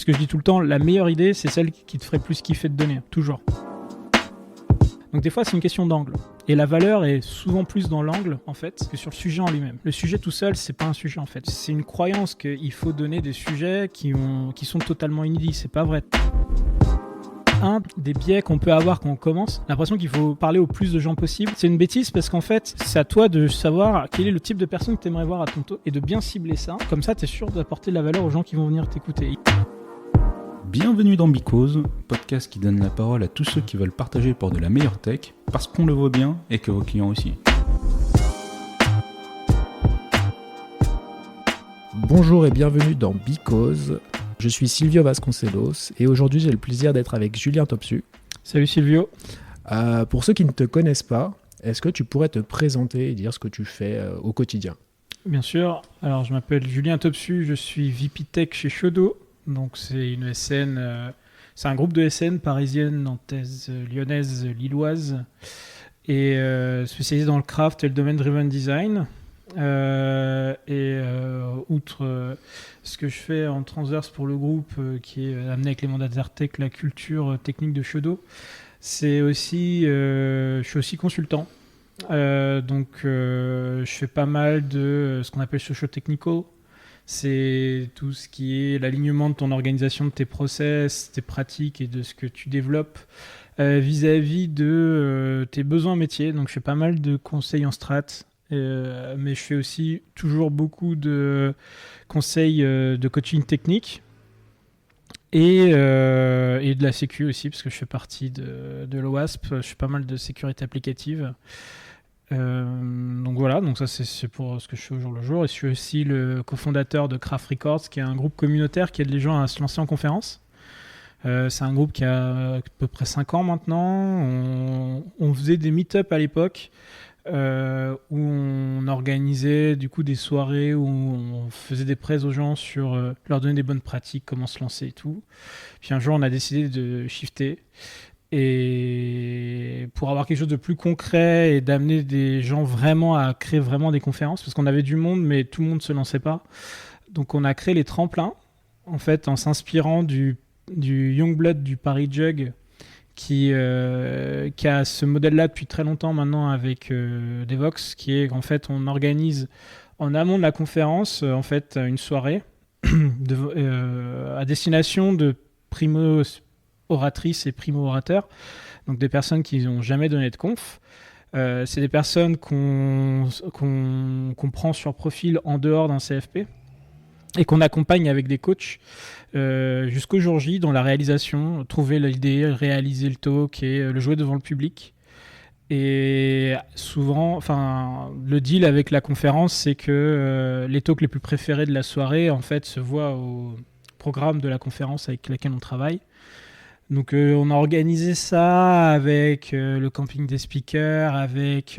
que je dis tout le temps, la meilleure idée, c'est celle qui te ferait plus kiffer de donner, toujours. Donc des fois, c'est une question d'angle. Et la valeur est souvent plus dans l'angle, en fait, que sur le sujet en lui-même. Le sujet tout seul, c'est pas un sujet, en fait. C'est une croyance qu'il faut donner des sujets qui sont totalement inédits. C'est pas vrai. Un des biais qu'on peut avoir quand on commence, l'impression qu'il faut parler au plus de gens possible, c'est une bêtise parce qu'en fait, c'est à toi de savoir quel est le type de personne que tu aimerais voir à ton tour et de bien cibler ça. Comme ça, tu es sûr d'apporter de la valeur aux gens qui vont venir t'écouter. Bienvenue dans Because, podcast qui donne la parole à tous ceux qui veulent partager pour de la meilleure tech, parce qu'on le voit bien et que vos clients aussi. Bonjour et bienvenue dans Because. Je suis Silvio Vasconcelos et aujourd'hui j'ai le plaisir d'être avec Julien Topsu. Salut Silvio. Pour ceux qui ne te connaissent pas, est-ce que tu pourrais te présenter et dire ce que tu fais au quotidien ? Bien sûr. Alors je m'appelle Julien Topsu, je suis VP Tech chez Shodo. Donc c'est une SN, c'est un groupe de SN parisienne, nantaise, lyonnaise, lilloise et spécialisé dans le craft et le domaine driven design. Outre ce que je fais en transverse pour le groupe qui est amené avec les mandataires tech, la culture technique de Shodo, c'est aussi, je suis aussi consultant. Je fais pas mal de ce qu'on appelle socio-technical. C'est tout ce qui est l'alignement de ton organisation, de tes process, tes pratiques et de ce que tu développes vis-à-vis de tes besoins métiers. Donc je fais pas mal de conseils en strat, mais je fais aussi toujours beaucoup de conseils de coaching technique et de la sécu aussi, parce que je fais partie de l'OWASP. Je fais pas mal de sécurité applicative. Donc voilà, donc ça c'est pour ce que je fais au jour le jour. Et je suis aussi le cofondateur de Craft Records, qui est un groupe communautaire qui aide les gens à se lancer en conférence. C'est un groupe qui a à peu près 5 ans maintenant. On faisait des meet-up à l'époque où on organisait du coup des soirées où on faisait des prêts aux gens sur leur donner des bonnes pratiques, comment se lancer et tout. Puis un jour on a décidé de shifter. Et pour avoir quelque chose de plus concret et d'amener des gens vraiment à créer vraiment des conférences, parce qu'on avait du monde, mais tout le monde ne se lançait pas. Donc on a créé les tremplins, en fait, en s'inspirant du Youngblood du Paris Jug, qui a ce modèle-là depuis très longtemps maintenant avec Devox, qui est en fait, on organise en amont de la conférence, en fait, une soirée à destination de primo-oratrices et primo-orateurs, donc des personnes qui n'ont jamais donné de conf. C'est des personnes qu'on prend sur profil en dehors d'un CFP et qu'on accompagne avec des coachs jusqu'au jour J dans la réalisation, trouver l'idée, réaliser le talk et le jouer devant le public. Et souvent, le deal avec la conférence, c'est que les talks les plus préférés de la soirée, en fait, se voient au programme de la conférence avec laquelle on travaille. Donc on a organisé ça avec le camping des speakers, avec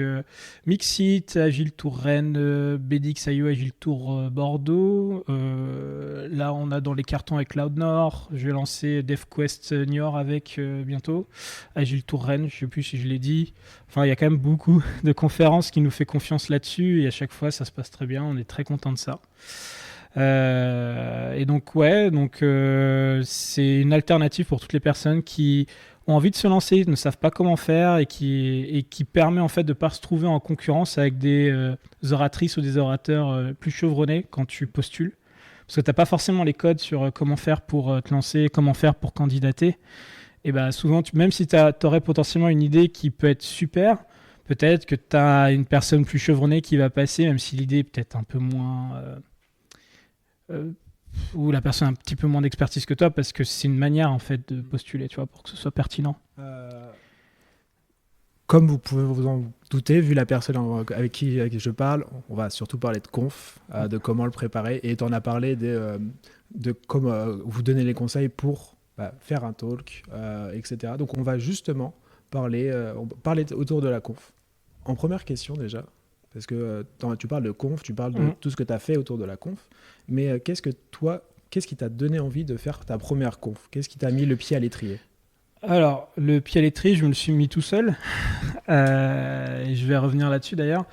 Mixit, Agile Tour Rennes, BDX.io, Agile Tour Bordeaux. Là on a dans les cartons avec Cloud Nord. Je vais lancer DevQuest Niort avec bientôt. Agile Tour Rennes, je ne sais plus si je l'ai dit. Enfin il y a quand même beaucoup de conférences qui nous fait confiance là-dessus et à chaque fois ça se passe très bien, on est très content de ça. Et donc c'est une alternative pour toutes les personnes qui ont envie de se lancer, ne savent pas comment faire et qui permet en fait de pas se trouver en concurrence avec des oratrices ou des orateurs plus chevronnés quand tu postules, parce que t'as pas forcément les codes sur comment faire pour te lancer, comment faire pour candidater. Et ben souvent même si t'aurais potentiellement une idée qui peut être super, peut-être que t'as une personne plus chevronnée qui va passer, même si l'idée est peut-être un peu moins ou la personne a un petit peu moins d'expertise que toi, parce que c'est une manière en fait de postuler, tu vois, pour que ce soit pertinent. Comme vous pouvez vous en douter, vu la personne avec qui je parle, on va surtout parler de conf, de comment le préparer, et tu en as parlé de comment vous donner les conseils pour faire un talk, etc. Donc on va justement parler autour de la conf. En première question déjà, parce que tu parles de conf, tu parles de tout ce que tu as fait autour de la conf, mais qu'est-ce qui t'a donné envie de faire ta première conf ? Qu'est-ce qui t'a mis le pied à l'étrier ? Alors, le pied à l'étrier, je me le suis mis tout seul. Je vais revenir là-dessus d'ailleurs.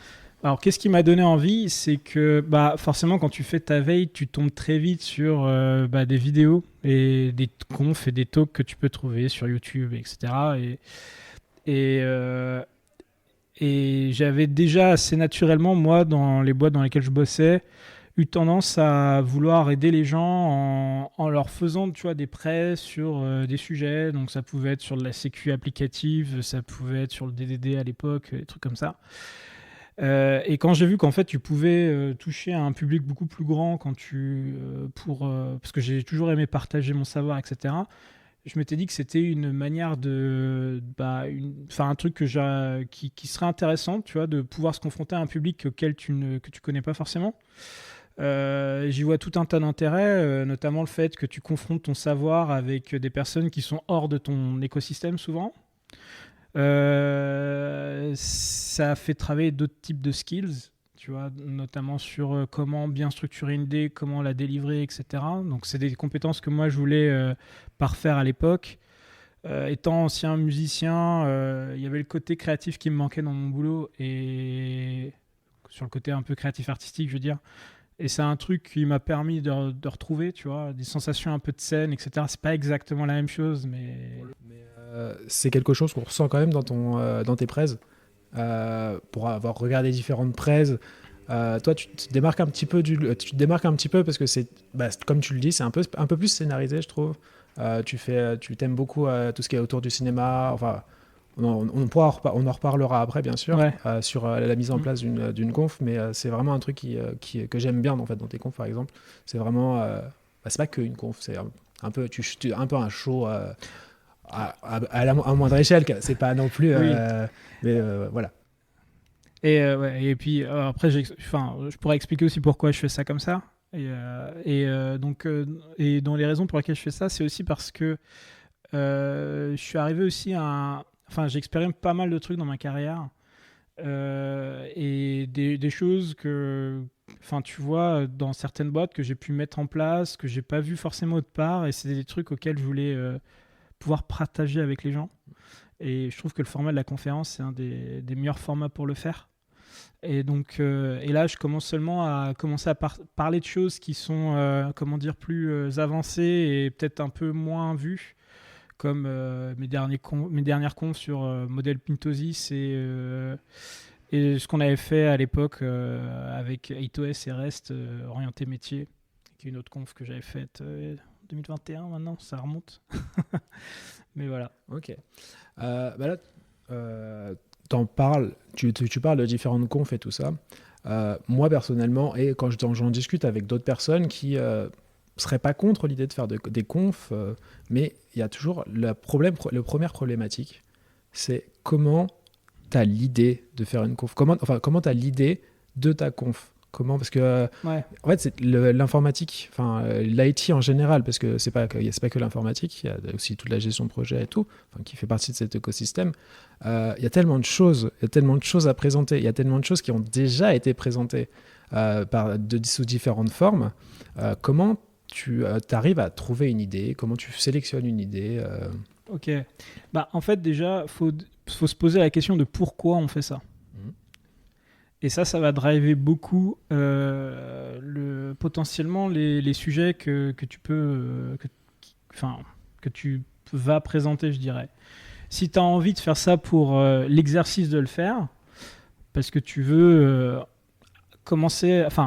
Alors, qu'est-ce qui m'a donné envie? C'est que forcément, quand tu fais ta veille, tu tombes très vite sur des vidéos et des confs et des talks que tu peux trouver sur YouTube, etc. Et, euh, et j'avais déjà assez naturellement, moi, dans les boîtes dans lesquelles je bossais, eu tendance à vouloir aider les gens en leur faisant, tu vois, des prêts sur des sujets. Donc, ça pouvait être sur de la sécu applicative, ça pouvait être sur le DDD à l'époque, des trucs comme ça. Et quand j'ai vu qu'en fait tu pouvais toucher à un public beaucoup plus grand parce que j'ai toujours aimé partager mon savoir, etc. Je m'étais dit que c'était une manière un truc qui serait intéressant, tu vois, de pouvoir se confronter à un public que tu connais pas forcément. J'y vois tout un tas d'intérêts, notamment le fait que tu confrontes ton savoir avec des personnes qui sont hors de ton écosystème souvent. Ça fait travailler d'autres types de skills, tu vois, notamment sur comment bien structurer une idée, comment la délivrer, etc. Donc, c'est des compétences que moi, je voulais parfaire à l'époque. Étant ancien musicien, il y avait le côté créatif qui me manquait dans mon boulot et sur le côté un peu créatif artistique, je veux dire. Et c'est un truc qui m'a permis de retrouver, tu vois, des sensations un peu de scène, etc. C'est pas exactement la même chose, mais c'est quelque chose qu'on ressent quand même dans tes prêts. Pour avoir regardé différentes prêts, toi, tu te démarques un petit peu parce que comme tu le dis, c'est un peu plus scénarisé, je trouve. Tu t'aimes beaucoup tout ce qui est autour du cinéma. Enfin, on en reparlera après, bien sûr, ouais. sur la mise en place d'une conf, mais c'est vraiment un truc que j'aime bien en fait, dans tes confs, par exemple. C'est vraiment, c'est pas qu'une conf, c'est un peu un show à moindre échelle. C'est pas non plus, Oui. mais voilà. Et puis après, je pourrais expliquer aussi pourquoi je fais ça comme ça. Donc, dans les raisons pour lesquelles je fais ça, c'est aussi parce que je suis arrivé aussi j'expérimente pas mal de trucs dans ma carrière. Et des choses tu vois, dans certaines boîtes que j'ai pu mettre en place, que j'ai pas vu forcément autre part, et c'est des trucs auxquels je voulais pouvoir partager avec les gens. Et je trouve que le format de la conférence, c'est un des meilleurs formats pour le faire. Et donc, et là, je commence seulement à parler de choses qui sont, plus avancées et peut-être un peu moins vues, comme mes dernières confs sur modèle Pintosis et ce qu'on avait fait à l'époque avec 8OS et REST orienté métier, qui est une autre conf que j'avais faite 2021 maintenant, ça remonte. Mais voilà. Ok. Là, t'en parles, tu parles de différentes confs et tout ça. Moi, personnellement, et quand j'en discute avec d'autres personnes qui seraient pas contre l'idée de faire des confs, mais il y a toujours la première problématique, c'est comment tu as l'idée de faire une conf. Comment tu as l'idée de ta conf. Comment, parce que Ouais. en fait, c'est l'informatique, l'IT en général, parce que c'est pas que l'informatique, il y a aussi toute la gestion de projet et tout, qui fait partie de cet écosystème. Il y a tellement de choses à présenter, il y a tellement de choses qui ont déjà été présentées sous différentes formes. Comment tu arrives à trouver une idée? Comment tu sélectionnes une idée? Ok. En fait, déjà, faut se poser la question de pourquoi on fait ça. Et ça va driver beaucoup potentiellement les sujets que tu peux, que tu vas présenter, je dirais. Si tu as envie de faire ça pour l'exercice de le faire, parce que tu veux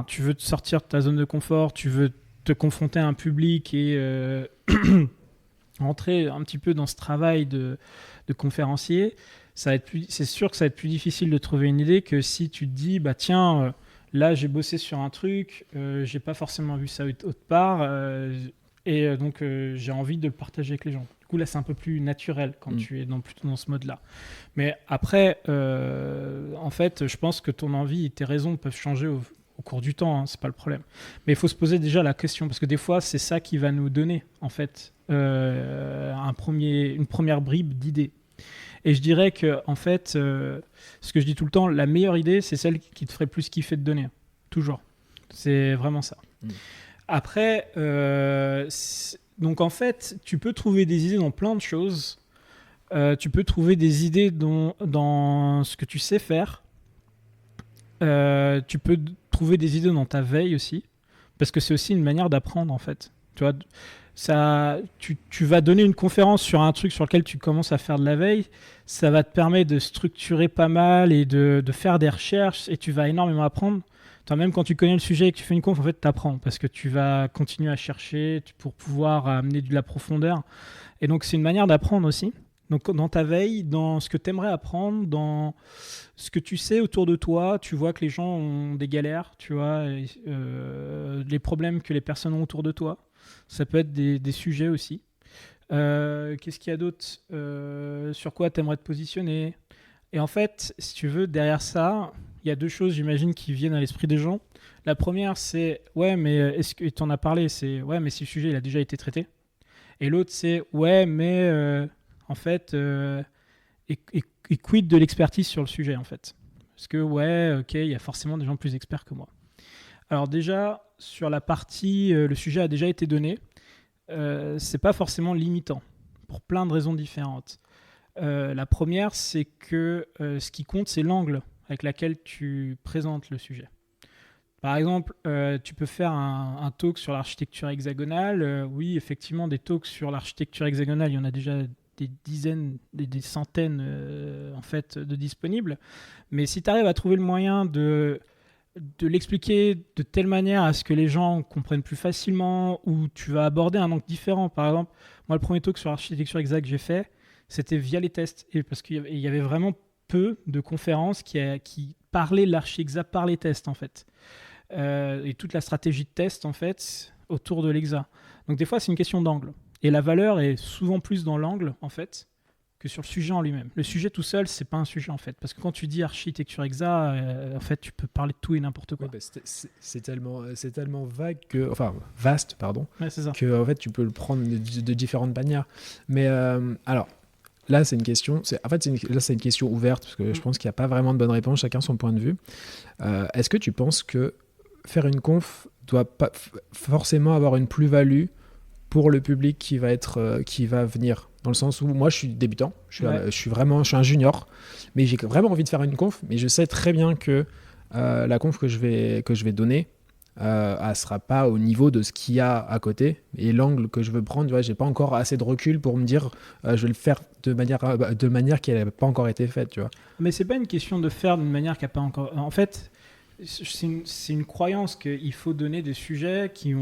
tu veux te sortir de ta zone de confort, tu veux te confronter à un public et entrer un petit peu dans ce travail de conférencier, c'est sûr que ça va être plus difficile de trouver une idée que si tu te dis, tiens, là j'ai bossé sur un truc, j'ai pas forcément vu ça autre part, donc j'ai envie de le partager avec les gens. Du coup là c'est un peu plus naturel quand tu es plutôt dans ce mode-là. Mais après, en fait, je pense que ton envie et tes raisons peuvent changer au cours du temps, c'est pas le problème. Mais il faut se poser déjà la question, parce que des fois c'est ça qui va nous donner en fait une première bribe d'idée. Et je dirais que, en fait, ce que je dis tout le temps, la meilleure idée, c'est celle qui te ferait plus kiffer de donner. Toujours. C'est vraiment ça. Après, donc en fait, tu peux trouver des idées dans plein de choses. Tu peux trouver des idées dans ce que tu sais faire. tu peux trouver des idées dans ta veille aussi, parce que c'est aussi une manière d'apprendre en fait. Tu vois, tu vas donner une conférence sur un truc sur lequel tu commences à faire de la veille, ça va te permettre de structurer pas mal et de faire des recherches et tu vas énormément apprendre. Toi, même quand tu connais le sujet et que tu fais une conf, en fait, tu apprends parce que tu vas continuer à chercher pour pouvoir amener de la profondeur. Et donc, c'est une manière d'apprendre aussi. Donc, dans ta veille, dans ce que tu aimerais apprendre, dans ce que tu sais autour de toi, tu vois que les gens ont des galères, tu vois, les problèmes que les personnes ont autour de toi. Ça peut être des sujets aussi. Qu'est-ce qu'il y a d'autre sur quoi tu aimerais te positionner? Et en fait, si tu veux, derrière ça, il y a deux choses, j'imagine, qui viennent à l'esprit des gens. La première, c'est « Ouais, mais est-ce que tu en as parlé ?» C'est « Ouais, mais si le sujet il a déjà été traité. » Et l'autre, c'est « Ouais, mais en fait, et quid de l'expertise sur le sujet, en fait ?» Parce que, ouais, ok, il y a forcément des gens plus experts que moi. Alors déjà, sur la partie, le sujet a déjà été donné, c'est pas forcément limitant, pour plein de raisons différentes. La première, c'est que ce qui compte, c'est l'angle avec lequel tu présentes le sujet. Par exemple, tu peux faire un talk sur l'architecture hexagonale. Oui, effectivement, des talks sur l'architecture hexagonale, il y en a déjà des dizaines, des centaines en fait, de disponibles. Mais si tu arrives à trouver le moyen de l'expliquer de telle manière à ce que les gens comprennent plus facilement, ou tu vas aborder un angle différent. Par exemple, moi, le premier talk sur l'architecture hexagonale que j'ai fait, c'était via les tests. Et parce qu'il y avait vraiment peu de conférences qui parlaient l'archi-hexa par les tests, en fait. Et toute la stratégie de test, en fait, autour de l'hexa. Donc, des fois, c'est une question d'angle. Et la valeur est souvent plus dans l'angle, en fait, que sur le sujet en lui-même. Le sujet tout seul, c'est pas un sujet, en fait. Parce que quand tu dis architecture hexa, en fait, tu peux parler de tout et n'importe quoi. Ouais, bah, c'est tellement vague que... Enfin, vaste, pardon. Ouais, c'est ça. Que, en fait, tu peux le prendre de différentes manières. Mais, alors... Là, c'est une question. Là, c'est une question ouverte parce que je pense qu'il n'y a pas vraiment de bonne réponse. Chacun son point de vue. Est-ce que tu penses que faire une conf doit pas forcément avoir une plus-value pour le public qui va venir? Dans le sens où moi, je suis débutant. Je suis un junior, mais j'ai vraiment envie de faire une conf. Mais je sais très bien que la conf que je vais donner, elle sera pas au niveau de ce qu'il y a à côté, et l'angle que je veux prendre, tu vois, j'ai pas encore assez de recul pour me dire je vais le faire de manière qui n'a pas encore été faite, tu vois. Mais c'est pas une question de faire d'une manière qui n'a pas encore... En fait, c'est une croyance qu'il faut donner des sujets qui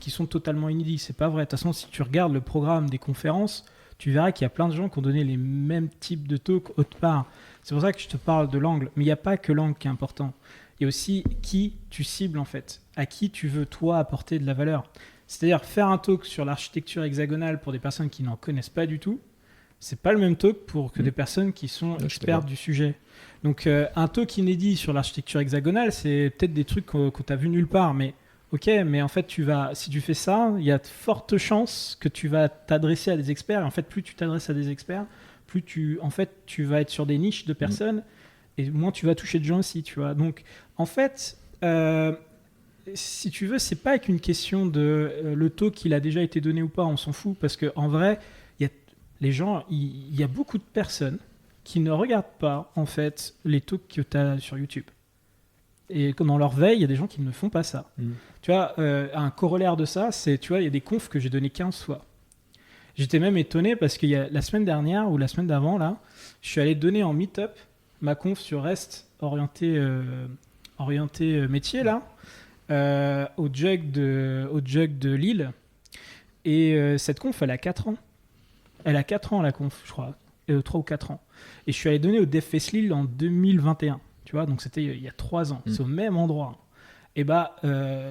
sont totalement inédits. C'est pas vrai. De toute façon, si tu regardes le programme des conférences, tu verras qu'il y a plein de gens qui ont donné les mêmes types de talks autre part. C'est pour ça que je te parle de l'angle. Mais il n'y a pas que l'angle qui est important. Il y a aussi qui tu cibles, en fait. À qui tu veux, toi, apporter de la valeur. C'est-à-dire, faire un talk sur l'architecture hexagonale pour des personnes qui n'en connaissent pas du tout, c'est pas le même talk que des personnes qui sont expertes du sujet. Donc, un talk inédit sur l'architecture hexagonale, c'est peut-être des trucs que tu as vu nulle part, mais ok, mais en fait, si tu fais ça, il y a de fortes chances que tu vas t'adresser à des experts. Et en fait, plus tu t'adresses à des experts, plus tu vas être sur des niches de personnes, et moins tu vas toucher de gens aussi, tu vois. Donc, en fait, si tu veux, c'est pas qu'une question de le talk il a déjà été donné ou pas, on s'en fout, parce qu'en vrai, il y a beaucoup de personnes qui ne regardent pas, en fait, les talks que tu as sur YouTube. Et dans leur veille, il y a des gens qui ne font pas ça. Tu vois, un corollaire de ça, c'est, tu vois, il y a des confs que j'ai donné 15 fois. J'étais même étonné parce qu'il y a la semaine dernière ou la semaine d'avant, là, je suis allé donner en meet-up ma conf sur REST orienté métier, là, au Jug de Lille. Et cette conf, elle a 4 ans. Elle a 4 ans, la conf, je crois. 3 ou 4 ans. Et je suis allé donner au DevFest Lille en 2021. Tu vois, donc c'était il y a 3 ans. C'est au même endroit. Et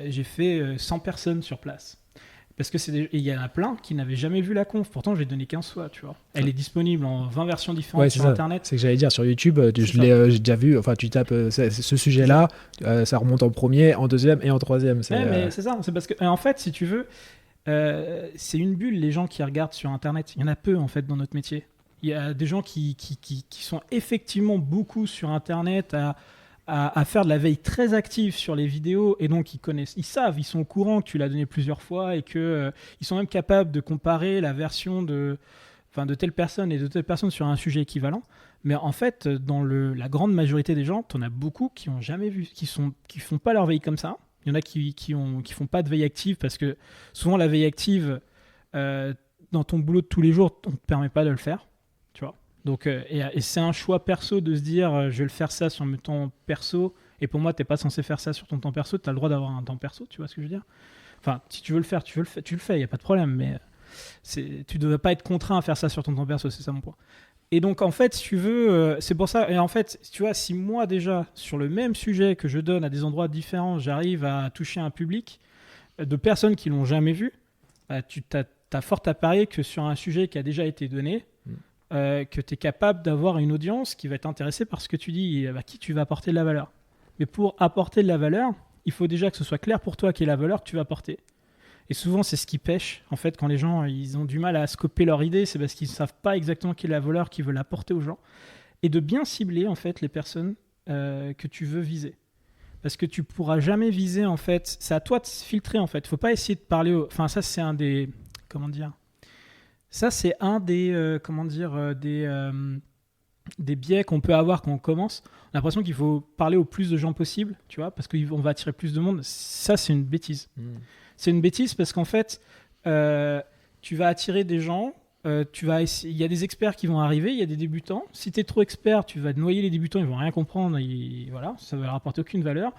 j'ai fait 100 personnes sur place. Parce que il y en a plein qui n'avaient jamais vu la conf. Pourtant, j'ai donné 15 fois, tu vois. Elle est disponible en 20 versions différentes sur Internet. C'est que j'allais dire sur YouTube, j'ai déjà vu. Enfin, tu tapes ce sujet-là, ça remonte en premier, en deuxième et en troisième. Mais c'est ça. C'est parce que, en fait, si tu veux, c'est une bulle, les gens qui regardent sur Internet. Il y en a peu, en fait, dans notre métier. Il y a des gens qui sont effectivement beaucoup sur Internet à faire de la veille très active sur les vidéos, et donc ils sont au courant que tu l'as donné plusieurs fois et qu'ils sont même capables de comparer la version de telle personne et de telle personne sur un sujet équivalent. Mais en fait, dans la grande majorité des gens, t'en as beaucoup qui ont jamais vu, qui font pas leur veille comme ça. Il y en a qui font pas de veille active parce que souvent la veille active, dans ton boulot de tous les jours, on te permet pas de le faire, tu vois. Donc, et c'est un choix perso de se dire, je vais le faire ça sur mon temps perso. Et pour moi, t'es pas censé faire ça sur ton temps perso. T'as le droit d'avoir un temps perso, tu vois ce que je veux dire. Enfin, si tu veux le faire, tu le fais, y a pas de problème. Mais tu ne dois pas être contraint à faire ça sur ton temps perso, c'est ça mon point. Et donc, en fait, si tu veux, c'est pour ça. Et en fait, tu vois, si moi, déjà, sur le même sujet que je donne à des endroits différents, j'arrive à toucher un public de personnes qui l'ont jamais vu, tu t'as fort à parier que sur un sujet qui a déjà été donné, que tu es capable d'avoir une audience qui va être intéressée par ce que tu dis et à qui tu vas apporter de la valeur. Mais pour apporter de la valeur, il faut déjà que ce soit clair pour toi quelle est la valeur que tu vas apporter. Et souvent, c'est ce qui pêche. En fait, quand les gens ils ont du mal à scoper leur idée, c'est parce qu'ils ne savent pas exactement quelle est la valeur qu'ils veulent apporter aux gens. Et de bien cibler en fait les personnes que tu veux viser. Parce que tu pourras jamais viser en fait. C'est à toi de filtrer en fait. Faut pas essayer de parler. Enfin, ça c'est un des. Comment dire. Ça c'est un des. Des biais qu'on peut avoir quand on commence. On a l'impression qu'il faut parler au plus de gens possible, tu vois, parce qu'on va attirer plus de monde. Ça c'est une bêtise. C'est une bêtise parce qu'en fait, tu vas attirer des gens. Il y a des experts qui vont arriver, il y a des débutants. Si tu es trop expert, tu vas noyer les débutants, ils vont rien comprendre. Voilà, ça va leur apporter aucune valeur.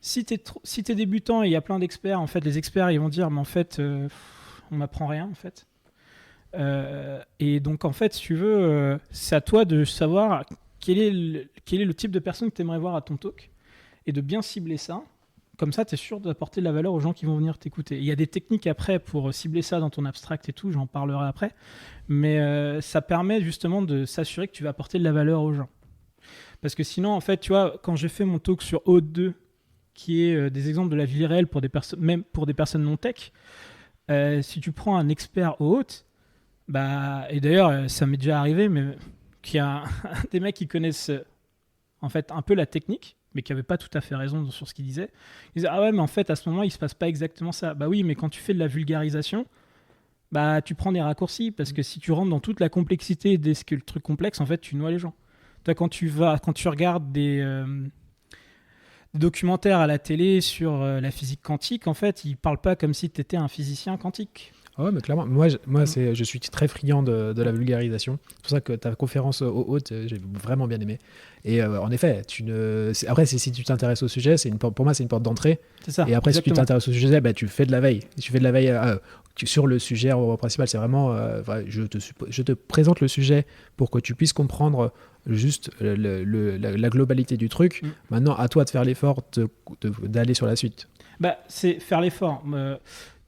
Si tu es débutant et il y a plein d'experts, en fait, les experts ils vont dire, mais en fait, on m'apprend rien, en fait. Et donc, en fait, si tu veux, c'est à toi de savoir quel est le type de personne que tu aimerais voir à ton talk et de bien cibler ça. Comme ça, tu es sûr d'apporter de la valeur aux gens qui vont venir t'écouter. Il y a des techniques après pour cibler ça dans ton abstract et tout, j'en parlerai après. Mais ça permet justement de s'assurer que tu vas apporter de la valeur aux gens. Parce que sinon, en fait, tu vois, quand j'ai fait mon talk sur Aude 2, qui est des exemples de la vie réelle pour même pour des personnes non tech, si tu prends un expert au haute, et d'ailleurs, ça m'est déjà arrivé, mais qu'il y a des mecs qui connaissent en fait un peu la technique, mais qui n'avaient pas tout à fait raison sur ce qu'ils disaient. Ils disaient, ah ouais, mais en fait, à ce moment-là, il ne se passe pas exactement ça. Bah oui, mais quand tu fais de la vulgarisation, tu prends des raccourcis, parce que si tu rentres dans toute la complexité de ce que le truc complexe, en fait, tu noies les gens. Toi, quand tu regardes des documentaires à la télé sur la physique quantique, en fait, ils ne parlent pas comme si tu étais un physicien quantique. Ah ouais, mais clairement, moi je suis très friand de la vulgarisation. C'est pour ça que ta conférence au haute, j'ai vraiment bien aimé. Et en effet, après, si tu t'intéresses au sujet, pour moi, c'est une porte d'entrée. C'est ça. Et après, exactement. si tu t'intéresses au sujet, tu fais de la veille. Tu fais de la veille sur le sujet principal. C'est vraiment, je te présente le sujet pour que tu puisses comprendre juste la globalité du truc. Maintenant, à toi de faire l'effort d'aller sur la suite. C'est faire l'effort.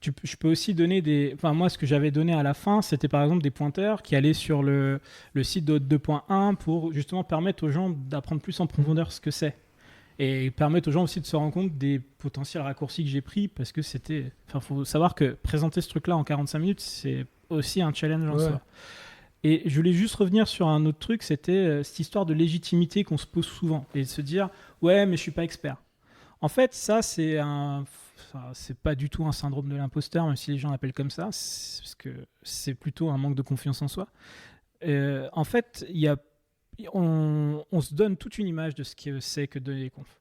Je peux aussi donner des... Enfin, moi, ce que j'avais donné à la fin, c'était par exemple des pointeurs qui allaient sur le site de 2.1 pour justement permettre aux gens d'apprendre plus en profondeur ce que c'est. Et permettre aux gens aussi de se rendre compte des potentiels raccourcis que j'ai pris parce que c'était... Enfin, il faut savoir que présenter ce truc-là en 45 minutes, c'est aussi un challenge en soi. Et je voulais juste revenir sur un autre truc, c'était cette histoire de légitimité qu'on se pose souvent et de se dire « Ouais, mais je suis pas expert ». En fait, ça, c'est pas du tout un syndrome de l'imposteur, même si les gens l'appellent comme ça, parce que c'est plutôt un manque de confiance en soi. En fait, on se donne toute une image de ce que c'est que donner des confs.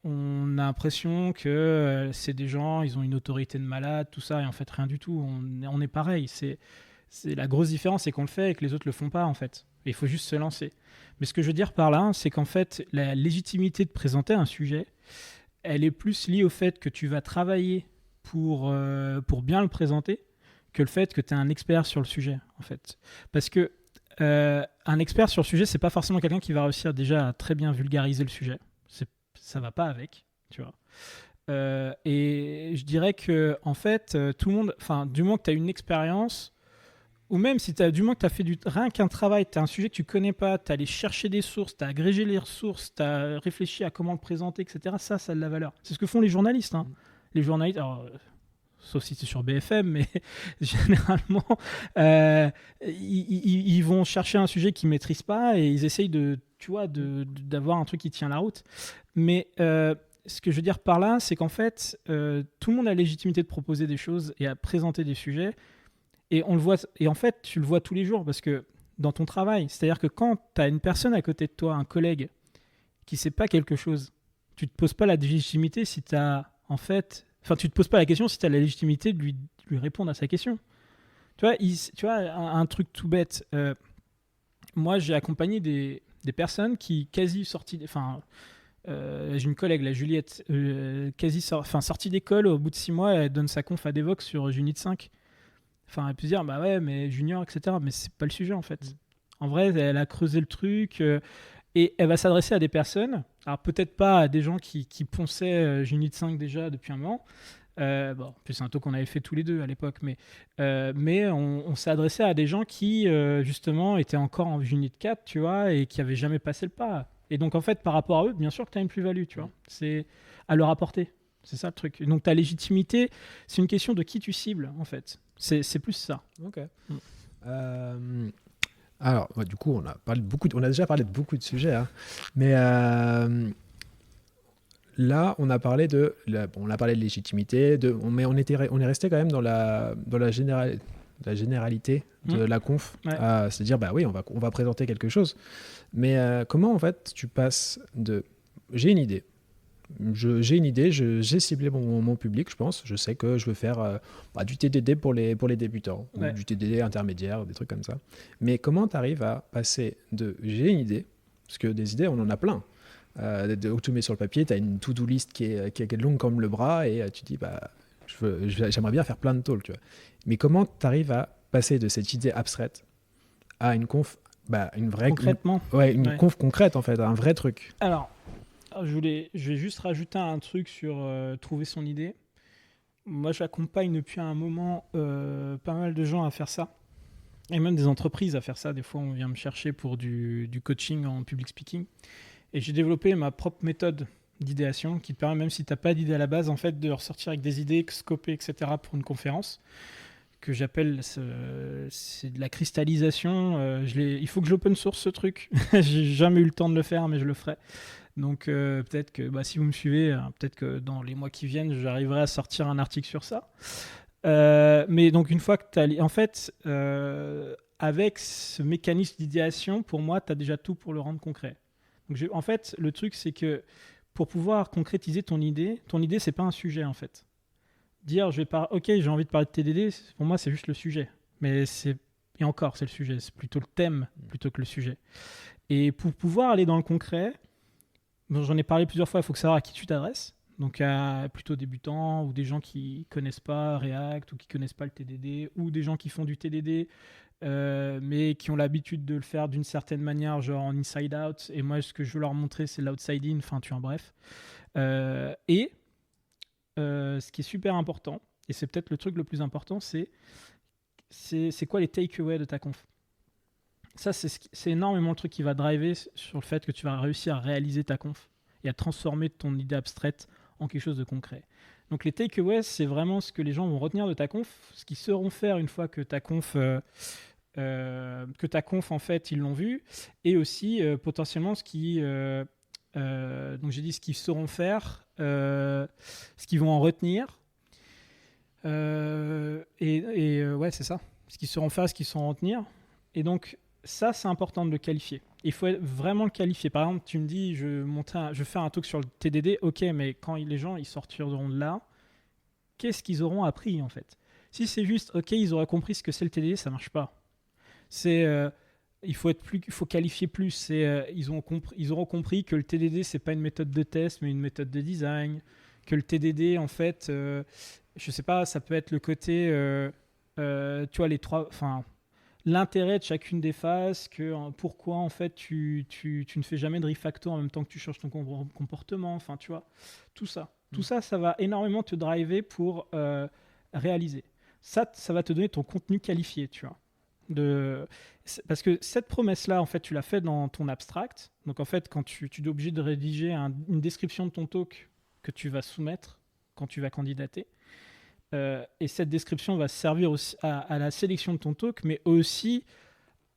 On a l'impression que c'est des gens, ils ont une autorité de malade, tout ça, et en fait, rien du tout. On est pareil. C'est la grosse différence, c'est qu'on le fait et que les autres le font pas, en fait. Il faut juste se lancer. Mais ce que je veux dire par là, c'est qu'en fait, la légitimité de présenter un sujet, elle est plus liée au fait que tu vas travailler pour bien le présenter que le fait que tu es un expert sur le sujet, en fait. Parce que un expert sur le sujet, c'est pas forcément quelqu'un qui va réussir déjà à très bien vulgariser le sujet. Ça va pas avec, tu vois. Et je dirais que, en fait, tout le monde, enfin, du moment que tu as une expérience, ou même si du moment que tu as fait rien qu'un travail, tu as un sujet que tu connais pas, tu as allé chercher des sources, tu as agrégé les ressources, tu as réfléchi à comment le présenter, etc. Ça a de la valeur. C'est ce que font les journalistes. Hein. Les journalistes, alors, sauf si c'est sur BFM, mais généralement, ils vont chercher un sujet qu'ils ne maîtrisent pas et ils essayent d'avoir un truc qui tient la route. Mais ce que je veux dire par là, c'est qu'en fait, tout le monde a la légitimité de proposer des choses et à présenter des sujets. Et on le voit, et en fait, tu le vois tous les jours parce que dans ton travail. C'est-à-dire que quand tu as une personne à côté de toi, un collègue, qui ne sait pas quelque chose, tu ne te poses pas la légitimité si tu as, en fait... Enfin, tu ne te poses pas la question si tu as la légitimité de lui répondre à sa question. Tu vois, un truc tout bête. Moi, j'ai accompagné des personnes qui, quasi sorties... Enfin, j'ai une collègue, la Juliette, sortie d'école, au bout de 6 mois, elle donne sa conf à Devox sur Junit 5. Enfin, elle peut se dire, bah ouais, mais junior, etc. Mais c'est pas le sujet, en fait. En vrai, elle a creusé le truc et elle va s'adresser à des personnes, alors peut-être pas à des gens qui ponçaient Junit 5 déjà depuis un moment. Bon, puis c'est un talk qu'on avait fait tous les deux à l'époque, mais on s'est adressé à des gens qui, justement, étaient encore en Junit 4, tu vois, et qui n'avaient jamais passé le pas. Et donc, en fait, par rapport à eux, bien sûr que tu as une plus-value, tu vois. C'est à leur apporter. C'est ça le truc. Donc, ta légitimité, c'est une question de qui tu cibles, en fait. C'est plus ça. Ok. Alors, du coup, on a déjà parlé de beaucoup de sujets, hein. Mais là, on a parlé de légitimité, mais on est resté quand même dans la généralité de la conf. Ouais. C'est-à-dire, bah oui, on va présenter quelque chose. Mais comment, en fait, tu passes de... J'ai une idée, j'ai ciblé mon public, je pense. Je sais que je veux faire du TDD pour les débutants, Ouais. ou du TDD intermédiaire, des trucs comme ça. Mais comment tu arrives à passer de j'ai une idée, parce que des idées, on en a plein. Où tu mets sur le papier, tu as une to-do list qui est longue comme le bras, et tu dis, bah, j'aimerais bien faire plein de talks, tu vois. Mais comment tu arrives à passer de cette idée abstraite à une conf, une vraie... Concrètement. Une conf concrète, en fait, un vrai truc. Alors, je vais juste rajouter un truc sur trouver son idée. Moi, j'accompagne depuis un moment pas mal de gens à faire ça. Et même des entreprises à faire ça. Des fois, on vient me chercher pour du coaching en public speaking. Et j'ai développé ma propre méthode d'idéation qui te permet, même si tu n'as pas d'idée à la base, en fait, de ressortir avec des idées scopées, etc. pour une conférence que j'appelle, c'est de la cristallisation. Il faut que j'open source ce truc. J'ai jamais eu le temps de le faire, mais je le ferai. Donc peut-être que si vous me suivez, peut-être que dans les mois qui viennent, j'arriverai à sortir un article sur ça. Mais donc une fois que tu as... En fait, avec ce mécanisme d'idéation, pour moi, tu as déjà tout pour le rendre concret. Donc en fait, le truc, c'est que pour pouvoir concrétiser ton idée, c'est pas un sujet, en fait. Dire, ok, j'ai envie de parler de TDD, pour moi, c'est juste le sujet. Mais et encore, c'est le sujet. C'est plutôt le thème plutôt que le sujet. Et pour pouvoir aller dans le concret... Donc, j'en ai parlé plusieurs fois, il faut savoir à qui tu t'adresses. Donc à plutôt débutants ou des gens qui ne connaissent pas React ou qui ne connaissent pas le TDD ou des gens qui font du TDD mais qui ont l'habitude de le faire d'une certaine manière, genre en inside-out. Et moi, ce que je veux leur montrer, c'est l'outside-in, enfin, tu vois, bref. Et ce qui est super important, et c'est peut-être le truc le plus important, c'est quoi les takeaways de ta conf. Ça, c'est énormément le truc qui va driver sur le fait que tu vas réussir à réaliser ta conf et à transformer ton idée abstraite en quelque chose de concret. Donc les takeaways, c'est vraiment ce que les gens vont retenir de ta conf, ce qu'ils sauront faire une fois que ta conf, en fait, ils l'ont vue, et aussi potentiellement ce qui... donc j'ai dit ce qu'ils sauront faire, ce qu'ils vont en retenir, ouais, c'est ça. Ce qu'ils sauront faire, ce qu'ils sauront en retenir. Et donc... Ça, c'est important de le qualifier. Il faut vraiment le qualifier. Par exemple, tu me dis, je vais faire un talk sur le TDD. Ok, mais quand les gens ils sortiront de là, qu'est-ce qu'ils auront appris en fait? Si c'est juste, ok, ils auraient compris ce que c'est le TDD, ça marche pas. Il faut qualifier plus. Ils auront compris que le TDD, c'est pas une méthode de test, mais une méthode de design. Que le TDD, en fait, je sais pas, ça peut être le côté, tu vois, les trois... L'intérêt de chacune des phases, pourquoi en fait tu ne fais jamais de refactor en même temps que tu changes ton comportement, enfin tu vois, tout ça, ça va énormément te driver pour réaliser. Ça va te donner ton contenu qualifié, tu vois. Parce que cette promesse-là, en fait, tu l'as fait dans ton abstract. Donc en fait, quand tu es obligé de rédiger une description de ton talk que tu vas soumettre quand tu vas candidater. Et cette description va servir aussi à la sélection de ton talk, mais aussi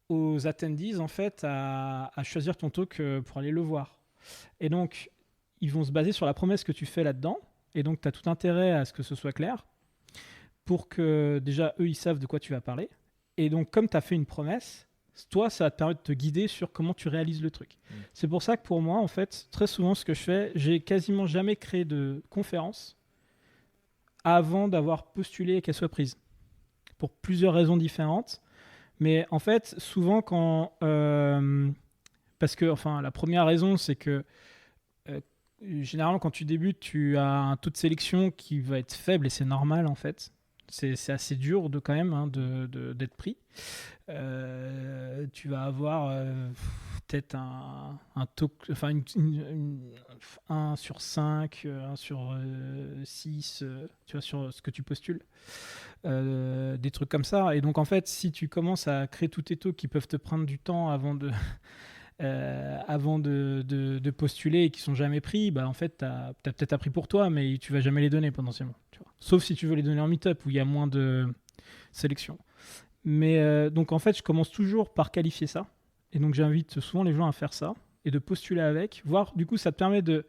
aux attendees en fait à choisir ton talk pour aller le voir. Et donc, ils vont se baser sur la promesse que tu fais là-dedans. Et donc, tu as tout intérêt à ce que ce soit clair pour que déjà, eux, ils savent de quoi tu vas parler. Et donc, comme tu as fait une promesse, toi, ça va te permettre de te guider sur comment tu réalises le truc. C'est pour ça que pour moi, en fait, très souvent, ce que je fais, j'ai quasiment jamais créé de conférence avant d'avoir postulé et qu'elle soit prise. Pour plusieurs raisons différentes. Mais en fait, souvent quand... parce que, enfin, la première raison, c'est que généralement, quand tu débutes, tu as un taux de sélection qui va être faible et c'est normal, en fait. C'est assez dur quand même d'être pris. Tu vas avoir peut-être un taux, enfin 1 sur 5, 1 sur 6, tu vois, sur ce que tu postules. Des trucs comme ça. Et donc en fait, si tu commences à créer tous tes taux qui peuvent te prendre du temps avant de postuler et qui sont jamais pris, bah en fait, t'as peut-être appris pour toi, mais tu vas jamais les donner potentiellement. Tu vois. Sauf si tu veux les donner en meet-up où il y a moins de sélection. Mais donc en fait, je commence toujours par qualifier ça. Et donc j'invite souvent les gens à faire ça et de postuler avec. Voir, du coup, ça te permet de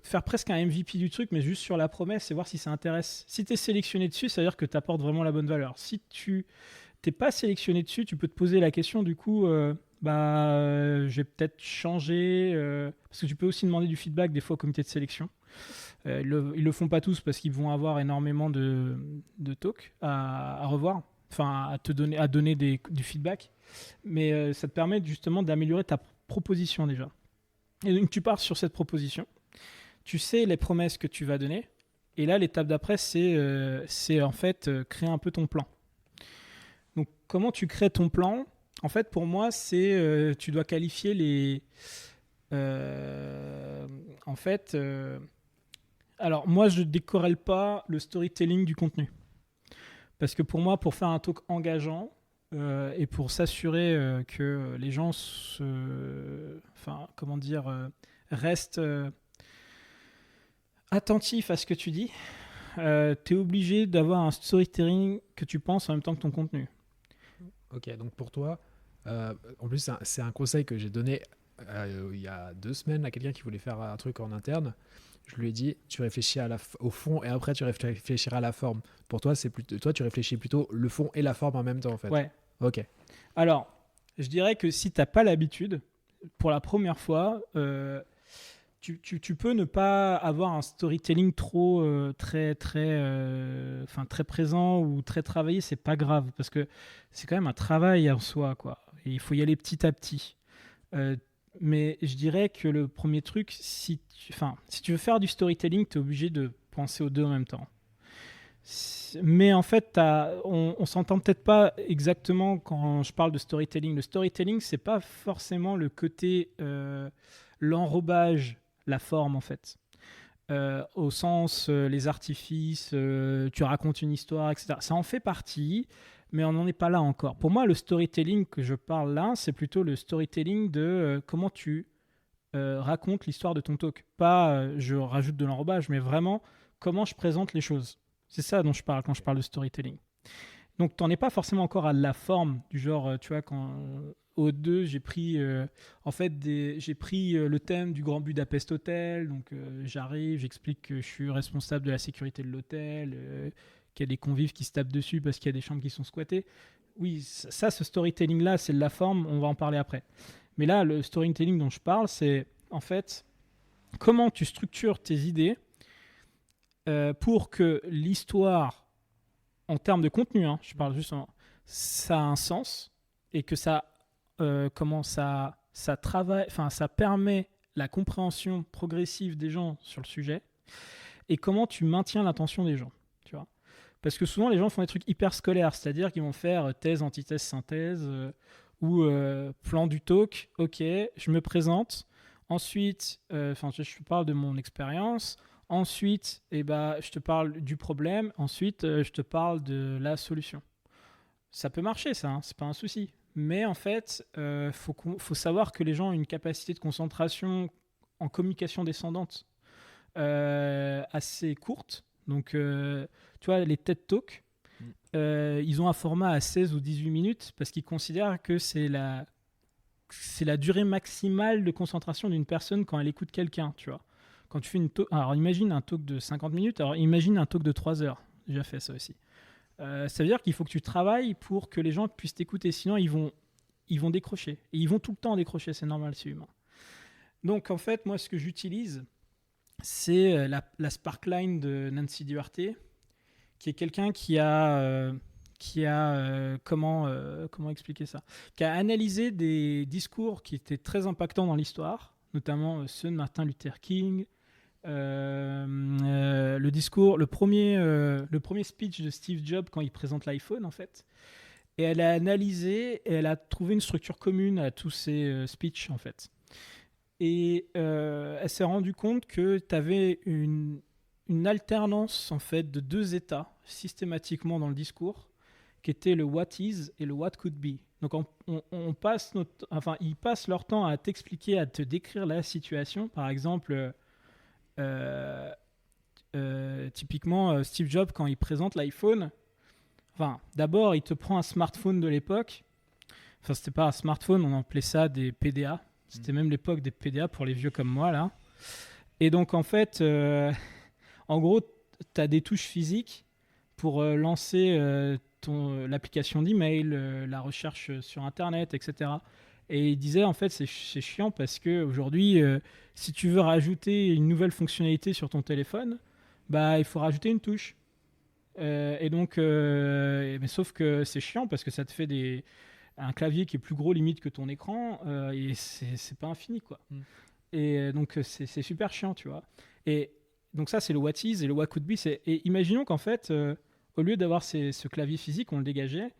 faire presque un MVP du truc, mais juste sur la promesse et voir si ça intéresse. Si tu es sélectionné dessus, ça veut dire que tu apportes vraiment la bonne valeur. Si tu n'es pas sélectionné dessus, tu peux te poser la question du coup... j'ai peut-être changé parce que tu peux aussi demander du feedback des fois au comité de sélection. Ils le font pas tous parce qu'ils vont avoir énormément de talks à revoir, enfin à donner du feedback, mais ça te permet justement d'améliorer ta proposition déjà. Et donc tu pars sur cette proposition, tu sais les promesses que tu vas donner, et là l'étape d'après c'est en fait créer un peu ton plan. Donc comment tu crées ton plan? En fait, pour moi, c'est tu dois qualifier les. Alors, moi, je décorrèle pas le storytelling du contenu. Parce que pour moi, pour faire un talk engageant et pour s'assurer que les gens restent attentifs à ce que tu dis, tu es obligé d'avoir un storytelling que tu penses en même temps que ton contenu. Ok, donc pour toi, en plus, c'est un conseil que j'ai donné il y a 2 semaines à quelqu'un qui voulait faire un truc en interne. Je lui ai dit, tu réfléchis au fond et après tu réfléchiras à la forme. Pour toi, toi, tu réfléchis plutôt le fond et la forme en même temps, en fait. Ouais. Ok. Alors, je dirais que si tu n'as pas l'habitude, pour la première fois, tu peux ne pas avoir un storytelling trop très présent ou très travaillé, c'est pas grave parce que c'est quand même un travail en soi, quoi. Et il faut y aller petit à petit. Mais je dirais que le premier truc, si tu veux faire du storytelling, tu es obligé de penser aux deux en même temps. Mais en fait, on s'entend peut-être pas exactement quand je parle de storytelling. Le storytelling, c'est pas forcément le côté l'enrobage, la forme en fait. Au sens les artifices, tu racontes une histoire, etc. Ça en fait partie, mais on n'en est pas là encore. Pour moi, le storytelling que je parle là, c'est plutôt le storytelling de comment tu racontes l'histoire de ton talk. Pas je rajoute de l'enrobage, mais vraiment comment je présente les choses. C'est ça dont je parle quand je parle de storytelling. Donc, tu n'en es pas forcément encore à la forme, du genre, tu vois, quand au 2, j'ai pris, le thème du Grand Budapest Hotel. Donc, j'arrive, j'explique que je suis responsable de la sécurité de l'hôtel, qu'il y a des convives qui se tapent dessus parce qu'il y a des chambres qui sont squattées. Oui, ça, ce storytelling-là, c'est de la forme, on va en parler après. Mais là, le storytelling dont je parle, c'est en fait comment tu structures tes idées pour que l'histoire, en termes de contenu, je parle justement, ça a un sens et que ça travaille, ça permet la compréhension progressive des gens sur le sujet et comment tu maintiens l'attention des gens, tu vois. Parce que souvent les gens font des trucs hyper scolaires, c'est-à-dire qu'ils vont faire thèse, antithèse, synthèse ou plan du talk. Ok, je me présente. Ensuite, je parle de mon expérience. Ensuite, je te parle du problème. Ensuite, je te parle de la solution. Ça peut marcher, ça, c'est pas un souci. Mais en fait, faut savoir que les gens ont une capacité de concentration en communication descendante assez courte. Donc, tu vois, les TED Talks, ils ont un format à 16 ou 18 minutes parce qu'ils considèrent que c'est la durée maximale de concentration d'une personne quand elle écoute quelqu'un, tu vois. Quand tu fais alors imagine un talk de 50 minutes, alors imagine un talk de 3 heures. J'ai déjà fait ça aussi. Ça veut dire qu'il faut que tu travailles pour que les gens puissent t'écouter. Sinon, ils vont décrocher. Et ils vont tout le temps décrocher, c'est normal, c'est humain. Donc, en fait, moi, ce que j'utilise, c'est la Sparkline de Nancy Duarte, qui est quelqu'un qui a comment expliquer ça, qui a analysé des discours qui étaient très impactants dans l'histoire, notamment ceux de Martin Luther King, le premier speech de Steve Jobs quand il présente l'iPhone, en fait. Et elle a analysé et elle a trouvé une structure commune à tous ces speeches, en fait. Et elle s'est rendue compte que tu avais une alternance, en fait, de deux états systématiquement dans le discours, qui étaient le what is et le what could be. Donc ils passent leur temps à t'expliquer, à te décrire la situation. Par exemple, typiquement Steve Jobs, quand il présente l'iPhone, d'abord il te prend un smartphone de l'époque. Enfin, c'était pas un smartphone, on appelait ça des PDA. C'était même l'époque des PDA pour les vieux comme moi, là. Et donc, en fait, en gros, tu as des touches physiques pour lancer l'application d'email, la recherche sur Internet, etc. Et il disait, en fait, c'est chiant parce qu'aujourd'hui, si tu veux rajouter une nouvelle fonctionnalité sur ton téléphone, il faut rajouter une touche. Mais sauf que c'est chiant parce que ça te fait un clavier qui est plus gros limite que ton écran et c'est pas infini, quoi. Et donc c'est super chiant, tu vois. Et donc ça, c'est le what is, et le what could be. Et imaginons qu'en fait, au lieu d'avoir ce clavier physique, on le dégageait,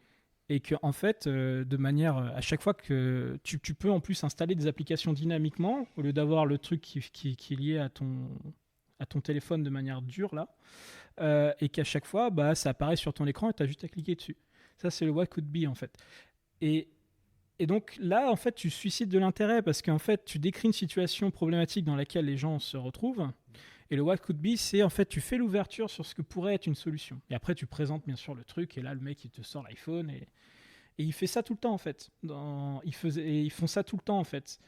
et que en fait, de manière, à chaque fois que tu peux en plus installer des applications dynamiquement, au lieu d'avoir le truc qui est lié à ton téléphone de manière dure, là, et qu'à chaque fois, ça apparaît sur ton écran et tu as juste à cliquer dessus. Ça, c'est le what could be, en fait. Et donc là, en fait, tu suscites de l'intérêt parce qu'en fait, tu décris une situation problématique dans laquelle les gens se retrouvent. Et le what could be, c'est en fait, tu fais l'ouverture sur ce que pourrait être une solution. Et après, tu présentes bien sûr le truc. Et là, le mec, il te sort l'iPhone. Et il fait ça tout le temps, en fait. Ils font ça tout le temps, en fait.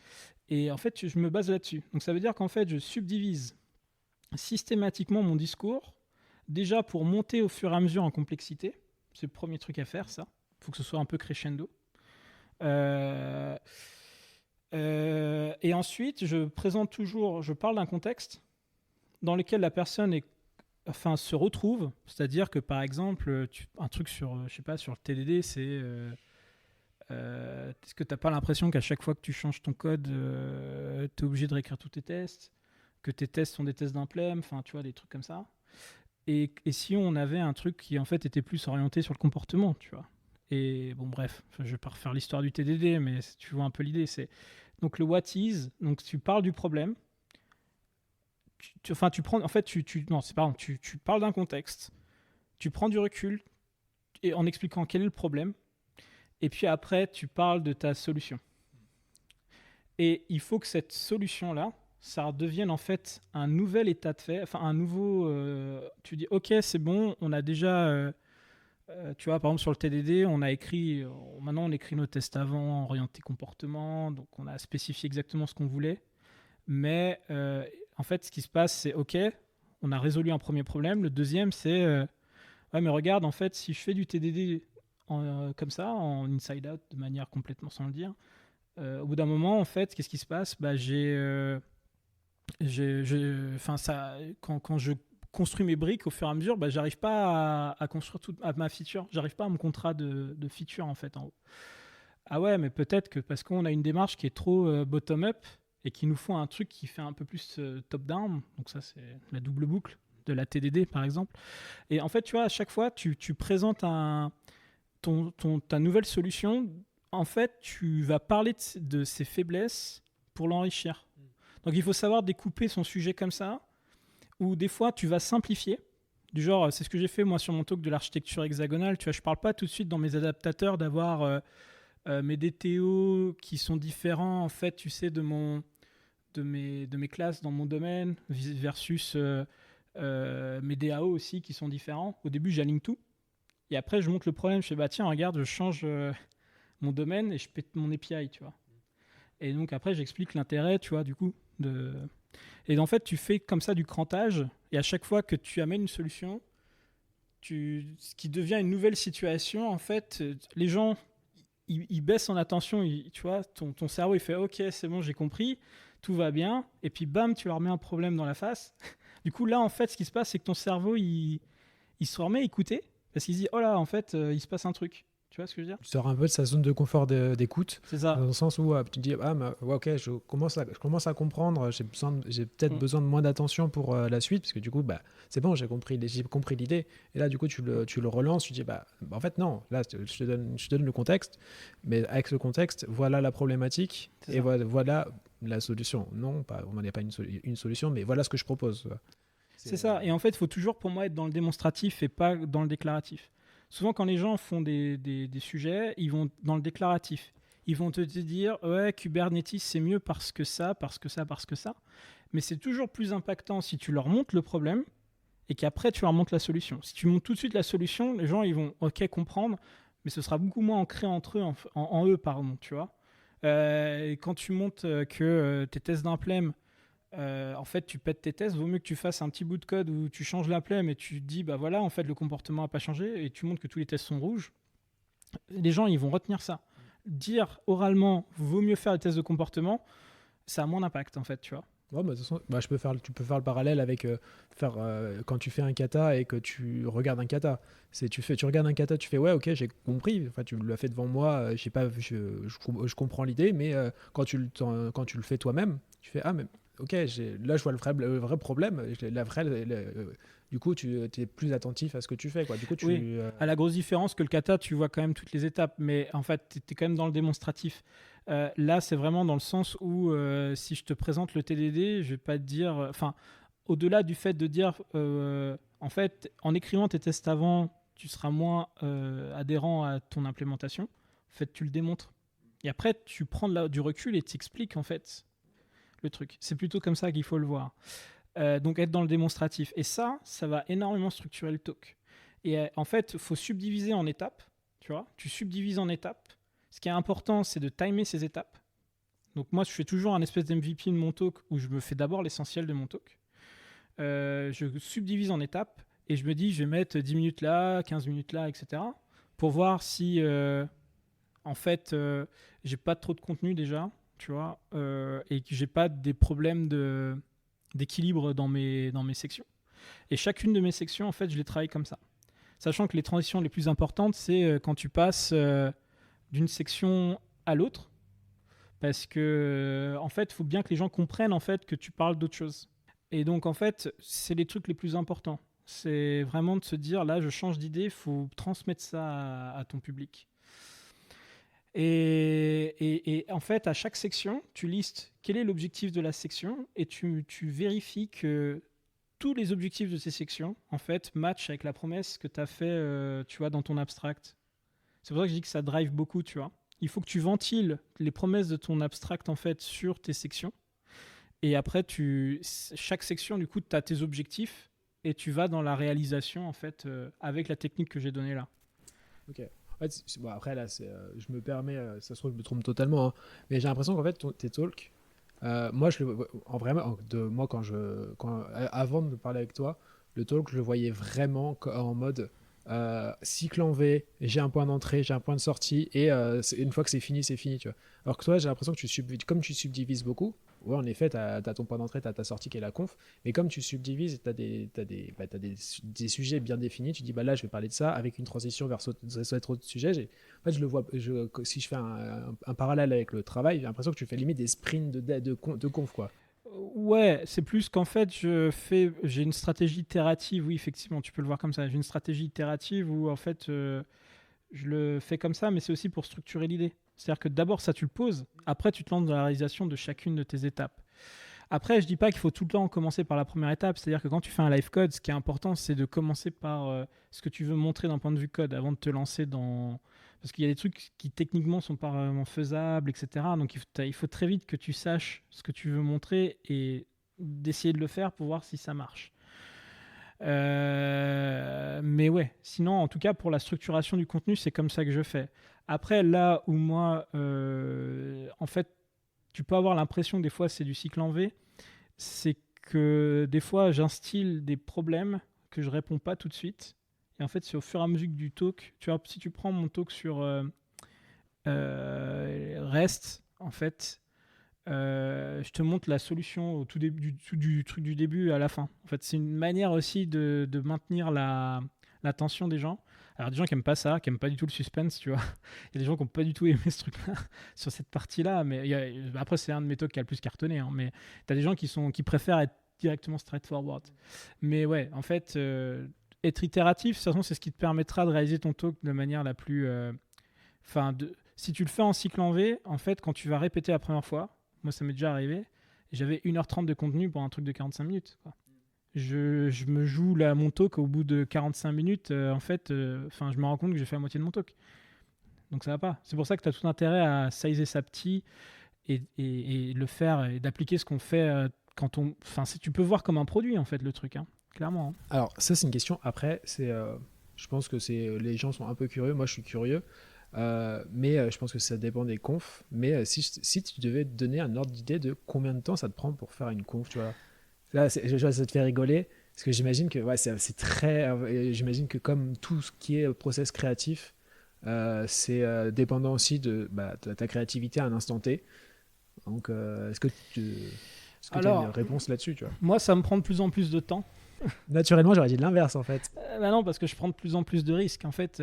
Et en fait, je me base là-dessus. Donc ça veut dire qu'en fait, je subdivise systématiquement mon discours. Déjà, pour monter au fur et à mesure en complexité. C'est le premier truc à faire, ça. Il faut que ce soit un peu crescendo. Et ensuite, je parle d'un contexte dans lequel la personne se retrouve. C'est-à-dire que, par exemple, un truc sur le TDD, c'est est-ce que tu n'as pas l'impression qu'à chaque fois que tu changes ton code, tu es obligé de réécrire tous tes tests, que tes tests sont des tests d'implème, tu vois, des trucs comme ça. Et si on avait un truc qui, en fait, était plus orienté sur le comportement, tu vois. Et bon, bref, je vais pas refaire l'histoire du TDD, mais tu vois un peu l'idée. C'est donc le what is. Donc tu parles du problème. Tu parles d'un contexte. Tu prends du recul et en expliquant quel est le problème. Et puis après, tu parles de ta solution. Et il faut que cette solution-là, ça devienne en fait un nouvel état de fait. Enfin, un nouveau. Tu dis, ok, c'est bon, on a déjà. Tu vois, par exemple, sur le TDD, maintenant on écrit nos tests avant, orientés comportement, donc on a spécifié exactement ce qu'on voulait. Mais en fait, ce qui se passe, c'est OK, on a résolu un premier problème. Le deuxième, c'est ouais, mais regarde, en fait, si je fais du TDD comme ça, en inside out, de manière complètement sans le dire, au bout d'un moment, en fait, qu'est-ce qui se passe ? Quand je construis mes briques au fur et à mesure, j'arrive pas à construire toute ma feature. J'arrive pas à mon contrat de feature, en fait, en haut. Ah ouais, mais peut-être que parce qu'on a une démarche qui est trop bottom-up et qu'il nous faut un truc qui fait un peu plus top-down. Donc ça, c'est la double boucle de la TDD, par exemple. Et en fait, tu vois, à chaque fois, tu présentes ta nouvelle solution. En fait, tu vas parler de ses faiblesses pour l'enrichir. Donc il faut savoir découper son sujet comme ça. Ou des fois, tu vas simplifier. Du genre, c'est ce que j'ai fait moi sur mon talk de l'architecture hexagonale. Tu vois, je parle pas tout de suite dans mes adaptateurs d'avoir mes DTO qui sont différents, en fait, tu sais, de mes classes dans mon domaine versus mes DAO aussi qui sont différents. Au début, j'aligne tout. Et après, je montre le problème. Je fais, tiens, regarde, je change mon domaine et je pète mon API, tu vois. Et donc, après, j'explique l'intérêt, tu vois, du coup, Et en fait, tu fais comme ça du crantage, et à chaque fois que tu amènes une solution, ce qui devient une nouvelle situation, en fait, les gens, ils baissent en attention, tu vois, ton cerveau, il fait « Ok, c'est bon, j'ai compris, tout va bien », et puis bam, tu leur mets un problème dans la face. Du coup, là, en fait, ce qui se passe, c'est que ton cerveau, il se remet à écouter, parce qu'il se dit « Oh là, en fait, il se passe un truc ». Tu vois ce que je veux dire? Tu sors un peu de sa zone de confort d'écoute, C'est ça. dans le sens où tu te dis ah mais, ouais, ok, je commence à comprendre, j'ai peut-être besoin de moins d'attention pour la suite, parce que du coup c'est bon, j'ai compris l'idée, et là du coup tu le relances, tu dis en fait non, là je te donne le contexte, mais avec ce contexte voilà la problématique, et voilà la solution. Non, pas, on n'en a pas une solution, mais voilà ce que je propose. C'est ça, et en fait il faut toujours pour moi être dans le démonstratif et pas dans le déclaratif. Souvent, quand les gens font des sujets, ils vont dans le déclaratif. Ils vont te dire « Ouais, Kubernetes, c'est mieux parce que ça, parce que ça, parce que ça. » Mais c'est toujours plus impactant si tu leur montres le problème et qu'après, tu leur montres la solution. Si tu montres tout de suite la solution, les gens, ils vont comprendre, mais ce sera beaucoup moins ancré entre eux, en eux, pardon, tu vois. Et quand tu montres que tes tests d'implème, en fait, tu pètes tes tests, vaut mieux que tu fasses un petit bout de code où tu changes l'implème et tu dis, voilà, en fait, le comportement n'a pas changé, et tu montres que tous les tests sont rouges. Les gens, ils vont retenir ça. Dire oralement, vaut mieux faire les tests de comportement, ça a moins d'impact, en fait, tu vois. Ouais, de toute façon, tu peux faire le parallèle avec quand tu fais un kata et que tu regardes un kata. Tu regardes un kata, tu fais ouais, ok, j'ai compris. Enfin, tu l'as fait devant moi, je comprends l'idée, mais quand tu le fais toi-même, tu fais mais ok, là je vois le vrai problème. Du coup, tu es plus attentif à ce que tu fais, quoi. Du coup, à la grosse différence que le kata, tu vois quand même toutes les étapes, mais en fait, tu es quand même dans le démonstratif. Là, c'est vraiment dans le sens où si je te présente le TDD, je vais pas te dire. Au-delà du fait de dire, en fait, en écrivant tes tests avant, tu seras moins adhérent à ton implémentation. En fait, tu le démontres. Et après, tu prends du recul et t'expliques en fait le truc. C'est plutôt comme ça qu'il faut le voir. Donc être dans le démonstratif. Et ça va énormément structurer le talk. Et en fait, il faut subdiviser en étapes. Tu vois, tu subdivises en étapes. Ce qui est important, c'est de timer ces étapes. Donc moi, je fais toujours un espèce d'MVP de mon talk où je me fais d'abord l'essentiel de mon talk. Je subdivise en étapes et je me dis, je vais mettre 10 minutes là, 15 minutes là, etc. pour voir si, en fait, j'ai pas trop de contenu déjà, tu vois, et que j'ai pas des problèmes d'équilibre dans mes sections. Et chacune de mes sections, en fait, je les travaille comme ça. Sachant que les transitions les plus importantes, c'est quand tu passes d'une section à l'autre, parce que en fait, il faut bien que les gens comprennent en fait que tu parles d'autre chose. Et donc en fait, c'est les trucs les plus importants. C'est vraiment de se dire là, je change d'idée, il faut transmettre ça à ton public. Et en fait, à chaque section, tu listes quel est l'objectif de la section et tu vérifies que tous les objectifs de ces sections en fait matchent avec la promesse que tu as fait, tu vois, dans ton abstract. C'est pour ça que je dis que ça drive beaucoup, tu vois. Il faut que tu ventiles les promesses de ton abstract en fait sur tes sections. Et après, chaque section, du coup, tu as tes objectifs et tu vas dans la réalisation en fait avec la technique que j'ai donnée là. Ok. En fait, après, là, je me permets, ça se trouve, je me trompe totalement, hein, mais j'ai l'impression qu'en fait, tes talks, moi, avant de parler avec toi, le talk, je le voyais vraiment en mode cycle en V, j'ai un point d'entrée, j'ai un point de sortie, et une fois que c'est fini, tu vois. Alors que toi, j'ai l'impression que comme tu subdivises beaucoup, ouais, en effet, tu as ton point d'entrée, tu as ta sortie qui est la conf, mais comme tu subdivises, tu as des sujets bien définis, tu dis là, je vais parler de ça avec une transition vers cet autre sujet. En fait, je le vois, si je fais un parallèle avec le travail, j'ai l'impression que tu fais limite des sprints de conf, quoi. Ouais, c'est plus qu'en fait, j'ai une stratégie itérative, oui, effectivement, tu peux le voir comme ça. J'ai une stratégie itérative où en fait, je le fais comme ça, mais c'est aussi pour structurer l'idée. C'est-à-dire que d'abord, ça, tu le poses, après, tu te lances dans la réalisation de chacune de tes étapes. Après, je dis pas qu'il faut tout le temps commencer par la première étape, c'est-à-dire que quand tu fais un live code, ce qui est important, c'est de commencer par ce que tu veux montrer d'un point de vue code avant de te lancer dans... Parce qu'il y a des trucs qui techniquement sont pas vraiment faisables, etc. Donc il faut très vite que tu saches ce que tu veux montrer et d'essayer de le faire pour voir si ça marche. Mais ouais, sinon, en tout cas, pour la structuration du contenu, c'est comme ça que je fais. Après, là où moi, en fait, tu peux avoir l'impression que des fois, c'est du cycle en V, c'est que des fois, j'instille des problèmes que je réponds pas tout de suite Et en fait, c'est au fur et à mesure du talk. Tu vois, si tu prends mon talk sur REST, en fait, je te montre la solution au tout début du truc du début à la fin. En fait, c'est une manière aussi de maintenir l'attention des gens. Alors, des gens qui n'aiment pas ça, qui n'aiment pas du tout le suspense, tu vois. Il y a des gens qui n'ont pas du tout aimé ce truc-là sur cette partie-là. Mais après, c'est un de mes talks qui a le plus cartonné. Hein, mais tu as des gens qui préfèrent être directement straightforward. Mais ouais, en fait, être itératif, de toute façon, c'est ce qui te permettra de réaliser ton talk de manière la plus... si tu le fais en cycle en V, en fait, quand tu vas répéter la première fois, moi, ça m'est déjà arrivé, j'avais 1h30 de contenu pour un truc de 45 minutes, quoi. Je me joue là mon talk au bout de 45 minutes, en fait, je me rends compte que j'ai fait la moitié de mon talk. Donc ça va pas. C'est pour ça que tu as tout intérêt à sizer ça petit et le faire et d'appliquer ce qu'on fait quand on... si tu peux voir comme un produit, en fait, le truc, hein, clairement. Hein. Alors, ça, c'est une question. Après, je pense que les gens sont un peu curieux. Moi, je suis curieux. Mais je pense que ça dépend des confs. Mais si tu devais te donner un ordre d'idée de combien de temps ça te prend pour faire une conf, tu vois. Là, ça te fait rigoler. Parce que j'imagine que c'est très. J'imagine que comme tout ce qui est process créatif, c'est dépendant aussi de ta créativité à un instant T. Donc, est-ce que tu as une réponse là-dessus, tu vois? Moi, ça me prend de plus en plus de temps. Naturellement, j'aurais dit l'inverse, en fait. Non, parce que je prends de plus en plus de risques. En fait,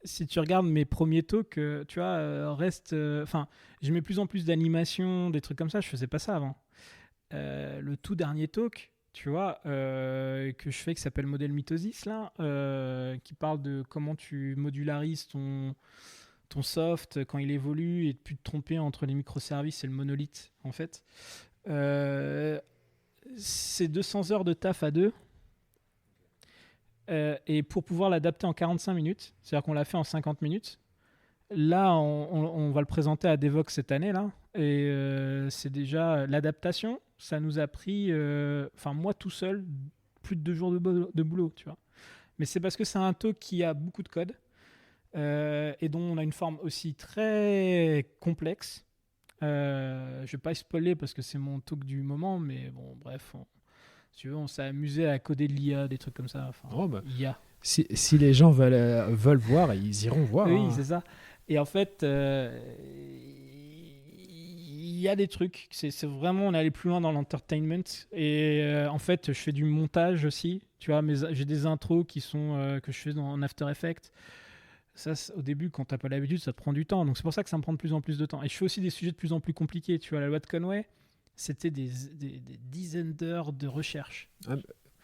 si tu regardes mes premiers talks, tu vois, je mets plus en plus d'animation, des trucs comme ça. Je faisais pas ça avant. Le tout dernier talk, tu vois, que je fais, qui s'appelle Modèle Mitosis, là, qui parle de comment tu modularises ton soft quand il évolue et de plus te tromper entre les microservices et le monolithe, en fait. C'est 200 heures de taf à deux. Et pour pouvoir l'adapter en 45 minutes, c'est-à-dire qu'on l'a fait en 50 minutes, là, on va le présenter à Devox cette année, là, et c'est déjà l'adaptation, ça nous a pris, moi tout seul, plus de 2 jours de boulot, tu vois. Mais c'est parce que c'est un talk qui a beaucoup de code, et dont on a une forme aussi très complexe. Je vais pas spoiler parce que c'est mon talk du moment, mais bon, bref, si tu veux, on s'est amusé à coder de l'IA, des trucs comme ça. IA. Si les gens veulent voir, ils iront voir. Oui, hein. c'est ça. Et en fait, il y a des trucs. C'est vraiment, on est allé plus loin dans l'entertainment. Et en fait, je fais du montage aussi. Tu vois, j'ai des intros qui sont que je fais en After Effects. Ça, au début, quand t'as pas l'habitude, ça te prend du temps. Donc c'est pour ça que ça me prend de plus en plus de temps. Et je fais aussi des sujets de plus en plus compliqués. Tu vois, la loi de Conway, c'était des dizaines d'heures de recherche.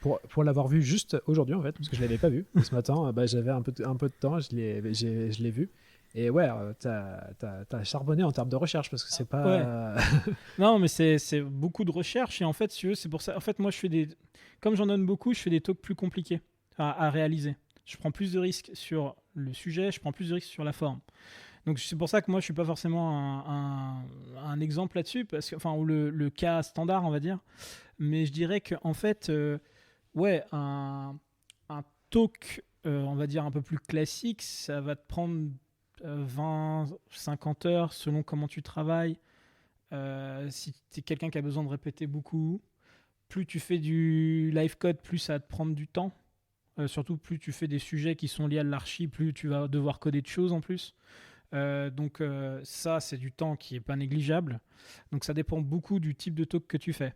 Pour l'avoir vu juste aujourd'hui, en fait, parce que je l'avais pas vu ce matin, j'avais un peu de temps, je l'ai vu. Et ouais, t'as charbonné en termes de recherche parce que c'est pas. Ouais. Non, mais c'est beaucoup de recherche. Et en fait, si tu veux, c'est pour ça. En fait, moi, comme j'en donne beaucoup, je fais des talks plus compliqués à réaliser. Je prends plus de risques sur le sujet, je prends plus de risques sur la forme. Donc c'est pour ça que moi je suis pas forcément un exemple là-dessus, parce que, ou le cas standard, on va dire. Mais je dirais qu'en fait, un talk, on va dire un peu plus classique, ça va te prendre 20-50 heures selon comment tu travailles. Si tu es quelqu'un qui a besoin de répéter beaucoup, plus tu fais du live code, plus ça va te prendre du temps. Surtout plus tu fais des sujets qui sont liés à l'archi, plus tu vas devoir coder de choses en plus. Donc ça, c'est du temps qui n'est pas négligeable. Donc ça dépend beaucoup du type de talk que tu fais.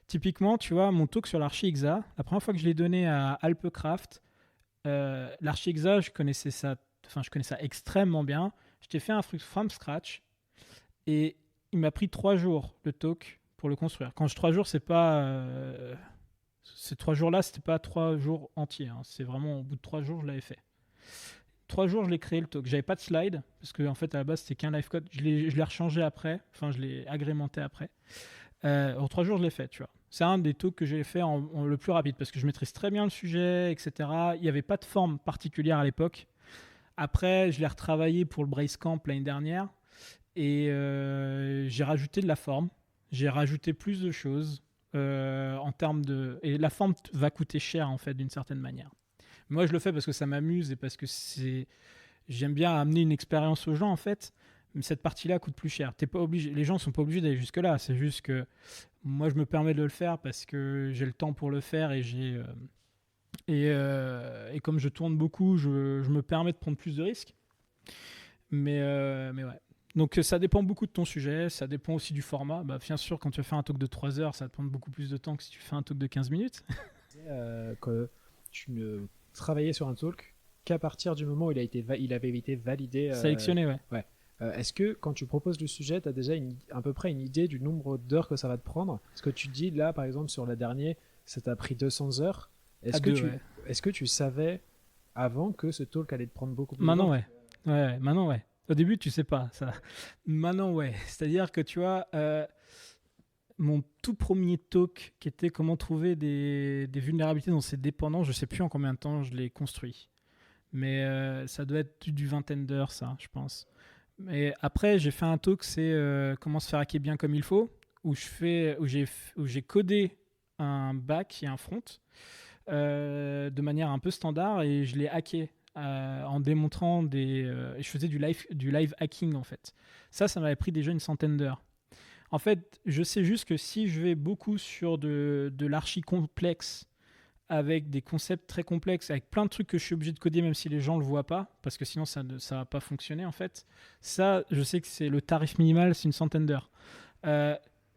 Typiquement, tu vois, mon talk sur l'archi Exa, la première fois que je l'ai donné à Alpecraft, l'archi Exa, je connais ça extrêmement bien. Je t'ai fait un truc from scratch et il m'a pris 3 jours le talk pour le construire. Quand je 3 jours, c'est pas... ces 3 jours-là, c'était pas 3 jours entiers. Hein. C'est vraiment au bout de 3 jours, je l'avais fait. 3 jours, je l'ai créé le talk. J'avais pas de slide parce que en fait, à la base, c'était qu'un live code. Je l'ai rechangé après. Je l'ai agrémenté après. En 3 jours, je l'ai fait, tu vois. C'est un des talks que j'ai fait le plus rapide parce que je maîtrise très bien le sujet, etc. Il n'y avait pas de forme particulière à l'époque. Après, je l'ai retravaillé pour le Brace Camp l'année dernière et j'ai rajouté de la forme. J'ai rajouté plus de choses. En termes de... Et la forme va coûter cher, en fait, d'une certaine manière. Moi, je le fais parce que ça m'amuse et parce que j'aime bien amener une expérience aux gens, en fait. Mais cette partie-là coûte plus cher. T'es pas obligé... Les gens ne sont pas obligés d'aller jusque-là. C'est juste que moi, je me permets de le faire parce que j'ai le temps pour le faire et j'ai Et comme je tourne beaucoup, je me permets de prendre plus de risques. Mais ouais. Donc ça dépend beaucoup de ton sujet, ça dépend aussi du format. Bah, bien sûr, quand tu vas faire un talk de 3 heures, ça va te prendre beaucoup plus de temps que si tu fais un talk de 15 minutes. Que tu ne travaillais sur un talk qu'à partir du moment où il avait été validé. Sélectionné, ouais. Est-ce que quand tu proposes le sujet, tu as déjà à peu près une idée du nombre d'heures que ça va te prendre? Est-ce que tu dis là, par exemple, sur la dernière, ça t'a pris 200 heures? Est-ce que tu savais avant que ce talk allait te prendre beaucoup plus de temps? Maintenant, ouais. Au début, tu sais pas ça. Maintenant, ouais. C'est-à-dire que tu vois, mon tout premier talk qui était comment trouver des vulnérabilités dans ses dépendants, je sais plus en combien de temps je l'ai construit. Mais ça doit être du vingtaine d'heures, ça, je pense. Mais après, j'ai fait un talk, c'est comment se faire hacker bien comme il faut, où j'ai codé un back et un front de manière un peu standard et je l'ai hacké en démontrant je faisais du live hacking en fait. Ça m'avait pris déjà une centaine d'heures. En fait, je sais juste que si je vais beaucoup sur de l'archi complexe avec des concepts très complexes, avec plein de trucs que je suis obligé de coder même si les gens le voient pas, parce que sinon ça va pas fonctionner en fait. Ça, je sais que c'est le tarif minimal, c'est une centaine d'heures.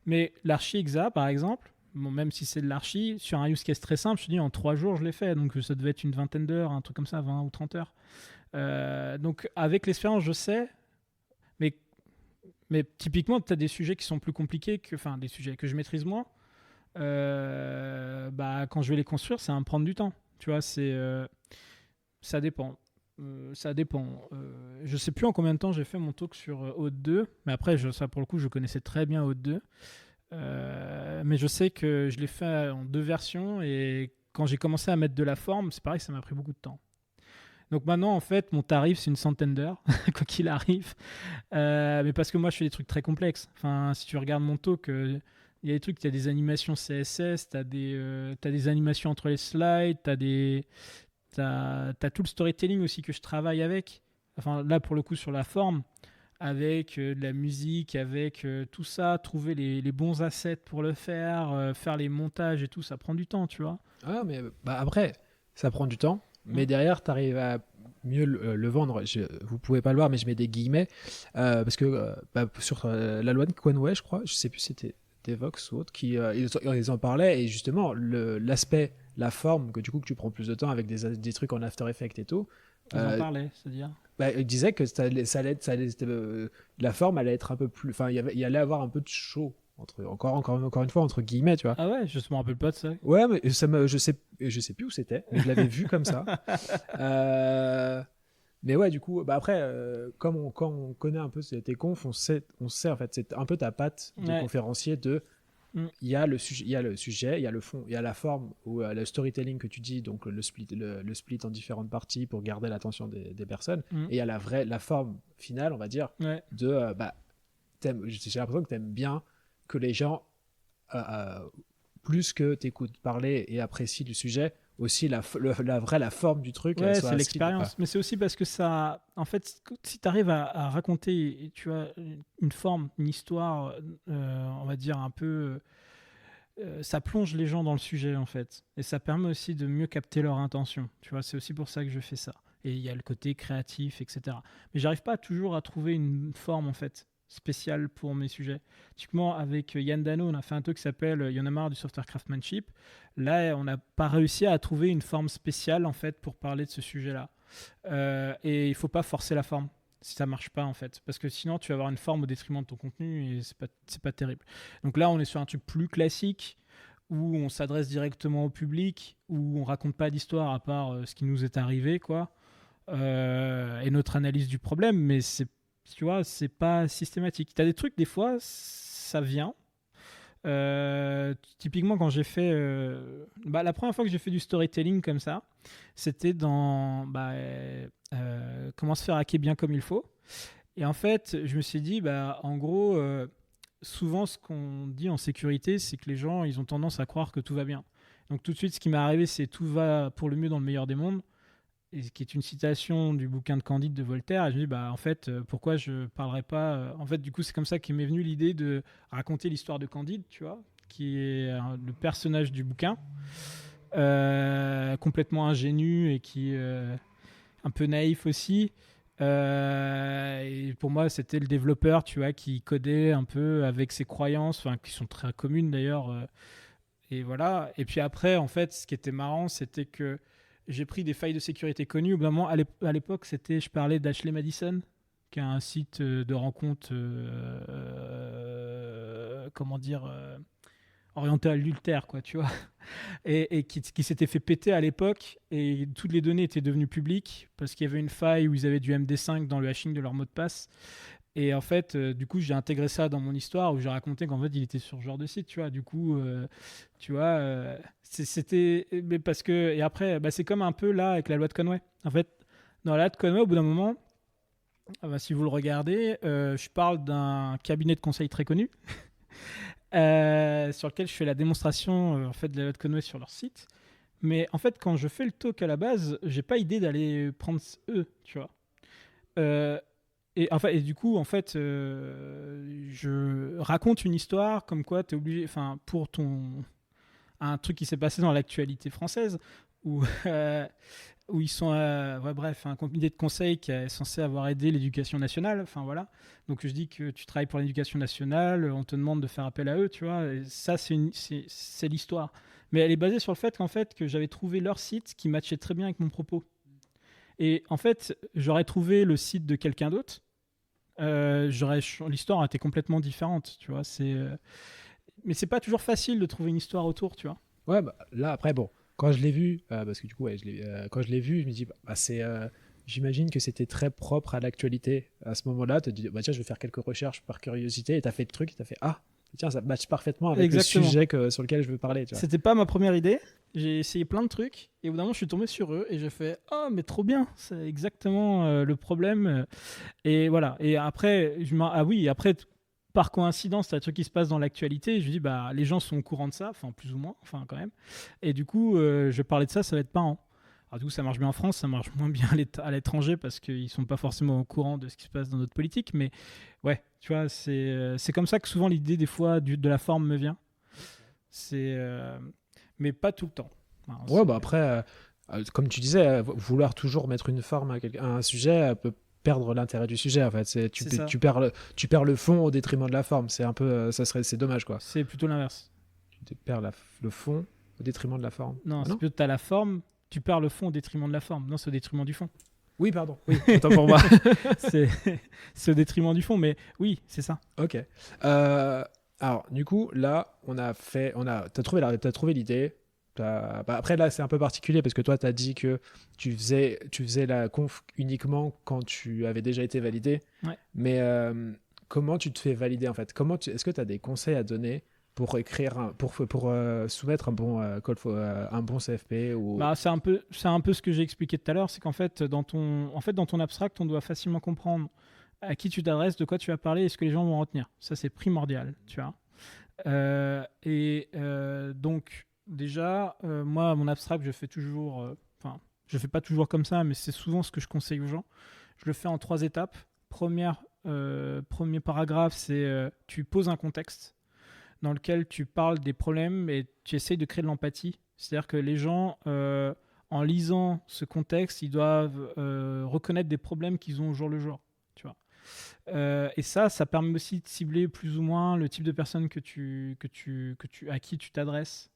Mais l'archi exa, par exemple, bon, même si c'est de l'archi, sur un use case très simple, je te dis en 3 jours je l'ai fait, donc ça devait être une vingtaine d'heures, un truc comme ça, 20 ou 30 heures. Donc avec l'expérience, je sais, mais typiquement, tu as des sujets qui sont plus compliqués, enfin des sujets que je maîtrise moins. Quand je vais les construire, ça va me prendre du temps. Tu vois, ça dépend. Ça dépend. Je sais plus en combien de temps j'ai fait mon talk sur Aude 2, mais après, ça pour le coup, je connaissais très bien Aude 2. Mais je sais que je l'ai fait en 2 versions et quand j'ai commencé à mettre de la forme, c'est pareil, ça m'a pris beaucoup de temps. Donc maintenant, en fait, mon tarif, c'est une centaine d'heures, quoi qu'il arrive. Mais parce que moi, je fais des trucs très complexes. Enfin, si tu regardes mon talk, il y a des trucs, tu as des animations CSS, tu as des animations entre les slides, t'as tout le storytelling aussi que je travaille avec. Enfin, là, pour le coup, sur la forme, avec de la musique, avec tout ça, trouver les bons assets pour le faire les montages et tout, ça prend du temps, tu vois. Ah, mais après, ça prend du temps. Mais derrière, tu arrives à mieux le vendre. Vous pouvez pas le voir, mais je mets des guillemets. Parce que sur la loi de Conway, je crois, je sais plus si c'était Devox ou autre, ils en parlaient. Et justement, l'aspect, la forme, que du coup que tu prends plus de temps avec des trucs en After Effects et tout. Ils en parlaient, c'est-à-dire ils disaient que la forme allait être un peu plus... Enfin, il allait avoir un peu de show. Encore une fois, entre guillemets, tu vois. Ah ouais, je me rappelle pas de ça. Ouais, mais je sais plus où c'était, mais je l'avais vu comme ça. Mais ouais, du coup, après, quand on connaît un peu tes confs, on sait en fait, c'est un peu ta patte de conférencier de. Il y a le sujet, il y a le fond, il y a la forme ou le storytelling que tu dis, donc le split en différentes parties pour garder l'attention des personnes. Et il y a la forme finale, on va dire, de j'ai l'impression que t'aimes bien que les gens, plus que t'écoutes parler et apprécient du sujet, aussi la forme du truc. Ouais, c'est l'expérience. Mais c'est aussi parce que ça, en fait, si tu arrives à raconter, tu as une forme, une histoire, on va dire un peu, ça plonge les gens dans le sujet en fait, et ça permet aussi de mieux capter leur intention. Tu vois, c'est aussi pour ça que je fais ça. Et il y a le côté créatif, etc. Mais j'arrive pas toujours à trouver une forme en fait spécial pour mes sujets. Typiquement, avec Yann Dano, on a fait un truc qui s'appelle « Il y en a marre du software craftsmanship ». Là, on n'a pas réussi à trouver une forme spéciale, en fait, pour parler de ce sujet-là. Et il ne faut pas forcer la forme, si ça ne marche pas, en fait. Parce que sinon, tu vas avoir une forme au détriment de ton contenu et c'est pas terrible. Donc là, on est sur un truc plus classique, où on s'adresse directement au public, où on ne raconte pas d'histoire à part ce qui nous est arrivé, quoi. Et notre analyse du problème, mais tu vois, c'est pas systématique. Tu as des trucs, des fois, ça vient. Typiquement, quand j'ai fait... la première fois que j'ai fait du storytelling comme ça, c'était dans comment se faire hacker bien comme il faut. Et en fait, je me suis dit, en gros, souvent, ce qu'on dit en sécurité, c'est que les gens, ils ont tendance à croire que tout va bien. Donc tout de suite, ce qui m'est arrivé, c'est « tout va pour le mieux dans le meilleur des mondes ». Et qui est une citation du bouquin de Candide de Voltaire. Et je me dis, en fait, pourquoi je parlerais pas... En fait, du coup, c'est comme ça qu'est m'est venue l'idée de raconter l'histoire de Candide, tu vois, qui est le personnage du bouquin. complètement ingénu et qui un peu naïf aussi. Et pour moi, c'était le développeur, tu vois, qui codait un peu avec ses croyances, enfin, qui sont très communes d'ailleurs. Et voilà. Et puis après, en fait, ce qui était marrant, c'était que j'ai pris des failles de sécurité connues. Au bout d'un moment, à l'époque, je parlais d'Ashley Madison, qui est un site de rencontre, comment dire, orienté à l'adultère, quoi, tu vois, et qui s'était fait péter à l'époque, et toutes les données étaient devenues publiques parce qu'il y avait une faille où ils avaient du MD5 dans le hashing de leur mot de passe. Et en fait, du coup, j'ai intégré ça dans mon histoire où j'ai raconté qu'en fait, il était sur ce genre de site, tu vois. Du coup, tu vois, c'était. Mais parce que. Et après, bah, c'est comme un peu là avec la loi de Conway. En fait, dans la loi de Conway, au bout d'un moment, si vous le regardez, je parle d'un cabinet de conseil très connu sur lequel je fais la démonstration en fait, de la loi de Conway sur leur site. Mais en fait, quand je fais le talk à la base, j'ai pas idée d'aller prendre eux, tu vois. Et du coup, en fait, je raconte une histoire comme quoi tu es obligé, enfin, pour un truc qui s'est passé dans l'actualité française, où, où ils sont, bref, un comité de conseil qui est censé avoir aidé l'éducation nationale, enfin voilà. Donc je dis que tu travailles pour l'éducation nationale, on te demande de faire appel à eux, tu vois. Et ça, c'est l'histoire. Mais elle est basée sur le fait que j'avais trouvé leur site qui matchait très bien avec mon propos. Et en fait, j'aurais trouvé le site de quelqu'un d'autre. L'histoire a été complètement différente, tu vois. Mais c'est pas toujours facile de trouver une histoire autour, tu vois. Ouais, bah, là, après, bon, quand je l'ai vu, parce que du coup, ouais, quand je l'ai vu, je me dis, j'imagine que c'était très propre à l'actualité. À ce moment-là, tu te dis, bah, tiens, je vais faire quelques recherches par curiosité, et tu as fait le truc, et tu as fait, ah, tiens, ça matche parfaitement avec Exactement. le sujet sur lequel je veux parler. Tu vois. C'était pas ma première idée. J'ai essayé plein de trucs, et au bout d'un moment, je suis tombé sur eux, et j'ai fait, oh, mais trop bien, c'est exactement le problème. Et voilà. Et après, après, par coïncidence, c'est un truc qui se passe dans l'actualité. Je me dis, bah, les gens sont au courant de ça, enfin, plus ou moins, enfin, quand même. Et du coup, je parlais de ça, ça va être parent. Alors, du coup, ça marche bien en France, ça marche moins bien à l'étranger parce qu'ils sont pas forcément au courant de ce qui se passe dans notre politique. Mais ouais, tu vois, c'est comme ça que souvent l'idée, des fois, de la forme me vient. Mais pas tout le temps. Alors, ouais, bah après, comme tu disais, vouloir toujours mettre une forme à un sujet peut perdre l'intérêt du sujet. En fait, tu perds le fond au détriment de la forme. C'est un peu, c'est dommage, quoi. C'est plutôt l'inverse. Tu perds le fond au détriment de la forme. Non, c'est plutôt t'as la forme, tu perds le fond au détriment de la forme. Non, c'est au détriment du fond. Oui, pardon. Oui, autant pour moi. c'est au détriment du fond, mais oui, c'est ça. Ok. Alors, du coup, là, t'as trouvé l'idée. Après, là, c'est un peu particulier parce que toi, tu as dit que tu faisais la conf uniquement quand tu avais déjà été validé. Ouais. Mais comment tu te fais valider en fait? Est-ce que tu as des conseils à donner pour écrire, pour soumettre un bon CFP ou... Bah, c'est un peu ce que j'ai expliqué tout à l'heure, c'est qu'en fait, dans ton abstract, on doit facilement comprendre à qui tu t'adresses, de quoi tu vas parler et ce que les gens vont retenir. Ça, c'est primordial, tu vois. Donc, déjà, moi, mon abstract, je fais toujours... je fais pas toujours comme ça, mais c'est souvent ce que je conseille aux gens. Je le fais en 3 étapes. Premier paragraphe, c'est tu poses un contexte dans lequel tu parles des problèmes et tu essayes de créer de l'empathie. C'est-à-dire que les gens, en lisant ce contexte, ils doivent reconnaître des problèmes qu'ils ont au jour le jour. Tu vois. Et ça permet aussi de cibler plus ou moins le type de personne à qui tu t'adresses.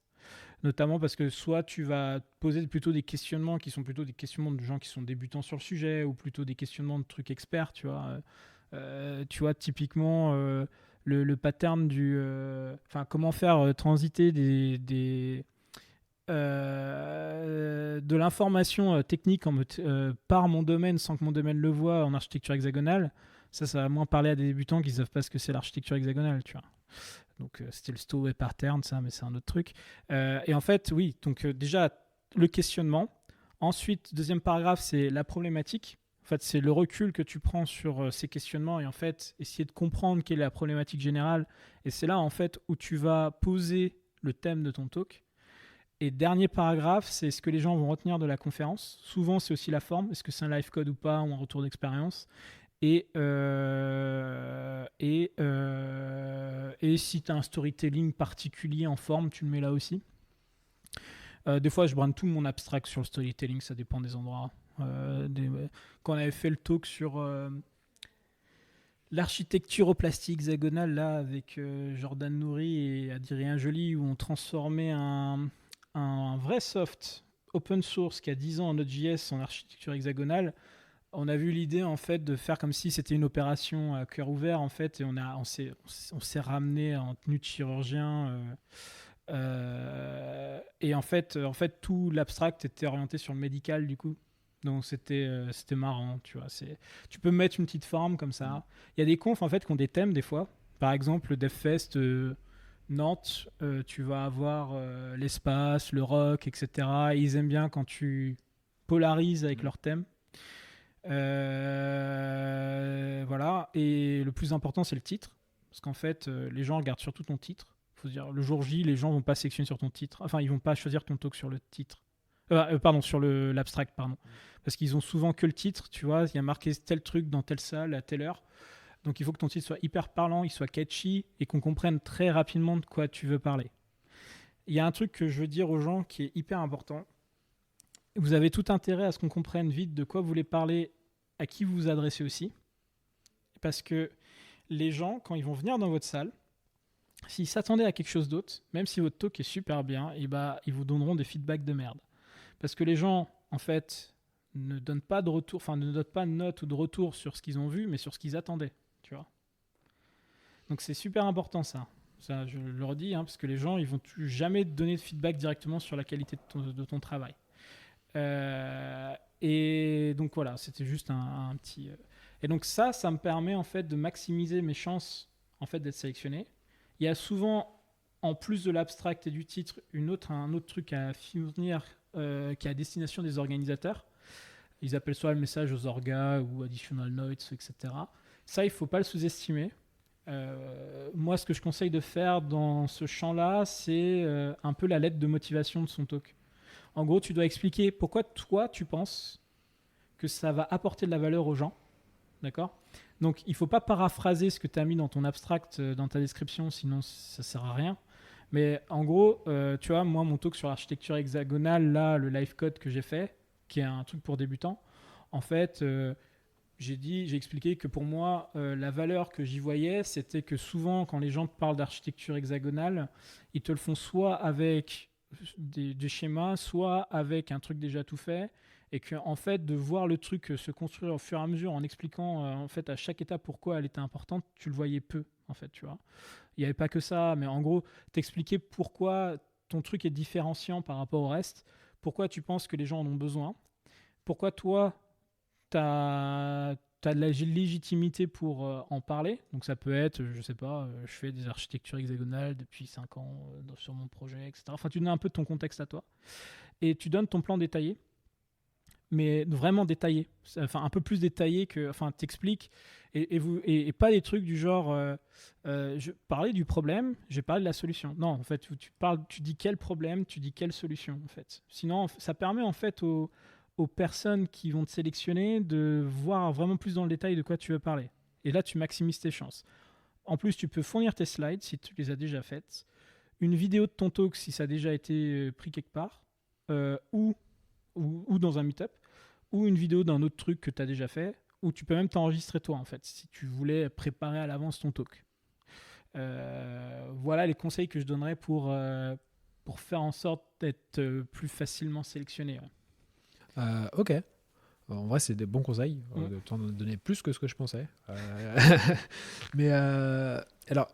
Notamment parce que soit tu vas poser plutôt des questionnements qui sont plutôt des questionnements de gens qui sont débutants sur le sujet ou plutôt des questionnements de trucs experts, tu vois. Tu vois, typiquement, le pattern comment faire transiter de l'information technique par mon domaine sans que mon domaine le voie en architecture hexagonale. Ça va moins parler à des débutants qui ne savent pas ce que c'est l'architecture hexagonale, tu vois. Donc, c'était le Stowaway pattern, ça, mais c'est un autre truc. Et en fait, oui, donc déjà, le questionnement. Ensuite, deuxième paragraphe, c'est la problématique. En fait, c'est le recul que tu prends sur ces questionnements et en fait, essayer de comprendre quelle est la problématique générale. Et c'est là, en fait, où tu vas poser le thème de ton talk. Et dernier paragraphe, c'est ce que les gens vont retenir de la conférence. Souvent, c'est aussi la forme. Est-ce que c'est un live code ou pas, ou un retour d'expérience. Et si tu as un storytelling particulier en forme, tu le mets là aussi. Des fois, je brande tout mon abstract sur le storytelling, ça dépend des endroits. Quand on avait fait le talk sur l'architecture au plastique hexagonale, là, avec Jordan Nouri et Adrien Joly, où on transformait un vrai soft open source qui a 10 ans en Node.js en architecture hexagonale, on a vu l'idée en fait de faire comme si c'était une opération à cœur ouvert en fait, et on s'est ramené en tenue de chirurgien et en fait tout l'abstract était orienté sur le médical du coup. Donc c'était marrant, tu vois. Tu peux mettre une petite forme comme ça. Il y a des confs en fait qui ont des thèmes des fois. Par exemple, le DevFest Nantes, tu vas avoir l'espace, le rock, etc. Et ils aiment bien quand tu polarises avec leur thème. Voilà. Et le plus important, c'est le titre. Parce qu'en fait, les gens regardent surtout ton titre. Faut dire, le jour J, les gens vont pas sélectionner sur ton titre. Enfin, ils vont pas choisir ton talk sur le titre. Pardon, sur l'abstract, pardon. Parce qu'ils ont souvent que le titre, tu vois. Il y a marqué tel truc dans telle salle à telle heure. Donc il faut que ton titre soit hyper parlant, il soit catchy et qu'on comprenne très rapidement de quoi tu veux parler. Il y a un truc que je veux dire aux gens qui est hyper important. Vous avez tout intérêt à ce qu'on comprenne vite de quoi vous voulez parler, à qui vous vous adressez aussi. Parce que les gens, quand ils vont venir dans votre salle, s'ils s'attendaient à quelque chose d'autre, même si votre talk est super bien, et ils vous donneront des feedbacks de merde. Parce que les gens, en fait, ne donnent pas de retour, enfin ne donnent pas de notes ou de retour sur ce qu'ils ont vu, mais sur ce qu'ils attendaient. Tu vois. Donc c'est super important ça. Ça, je le redis, parce que les gens, ils vont jamais te donner de feedback directement sur la qualité de ton travail. Et donc voilà, c'était juste un petit. Et donc ça me permet en fait de maximiser mes chances en fait d'être sélectionné. Il y a souvent, en plus de l'abstract et du titre, un autre truc à fournir qui est à destination des organisateurs. Ils appellent soit le message aux orgas ou additional notes, etc. Ça, il ne faut pas le sous-estimer. Moi, ce que je conseille de faire dans ce champ-là, c'est un peu la lettre de motivation de son talk. En gros, tu dois expliquer pourquoi toi, tu penses que ça va apporter de la valeur aux gens. D'accord ? Donc, il ne faut pas paraphraser ce que tu as mis dans ton abstract, dans ta description, sinon ça ne sert à rien. Mais en gros, tu vois, moi, mon talk sur l'architecture hexagonale, là, le live code que j'ai fait, qui est un truc pour débutants, en fait, j'ai expliqué que pour moi, la valeur que j'y voyais, c'était que souvent, quand les gens te parlent d'architecture hexagonale, ils te le font soit avec des schémas, soit avec un truc déjà tout fait, et que en fait, de voir le truc se construire au fur et à mesure en expliquant en fait à chaque étape pourquoi elle était importante, tu le voyais peu, en fait, tu vois. Il n'y avait pas que ça, mais en gros, t'expliquer pourquoi ton truc est différenciant par rapport au reste, pourquoi tu penses que les gens en ont besoin, pourquoi toi, tu as de la légitimité pour en parler. Donc ça peut être, je sais pas, je fais des architectures hexagonales depuis 5 ans sur mon projet, etc. Enfin, tu donnes un peu ton contexte à toi. Et tu donnes ton plan détaillé, mais vraiment détaillé. Enfin, un peu plus détaillé que... Enfin, t'expliques. Et pas des trucs du genre... je parlais du problème, j'ai parlé de la solution. Non, en fait, tu dis quel problème, tu dis quelle solution, en fait. Sinon, ça permet, en fait, aux personnes qui vont te sélectionner de voir vraiment plus dans le détail de quoi tu veux parler. Et là, tu maximises tes chances. En plus, tu peux fournir tes slides si tu les as déjà faites, une vidéo de ton talk si ça a déjà été pris quelque part, ou dans un meet-up, ou une vidéo d'un autre truc que tu as déjà fait, ou tu peux même t'enregistrer toi, en fait, si tu voulais préparer à l'avance ton talk. Voilà les conseils que je donnerais pour faire en sorte d'être plus facilement sélectionné. Ouais. Ok. En vrai, c'est des bons conseils. De t'en donner plus que ce que je pensais. Mais alors,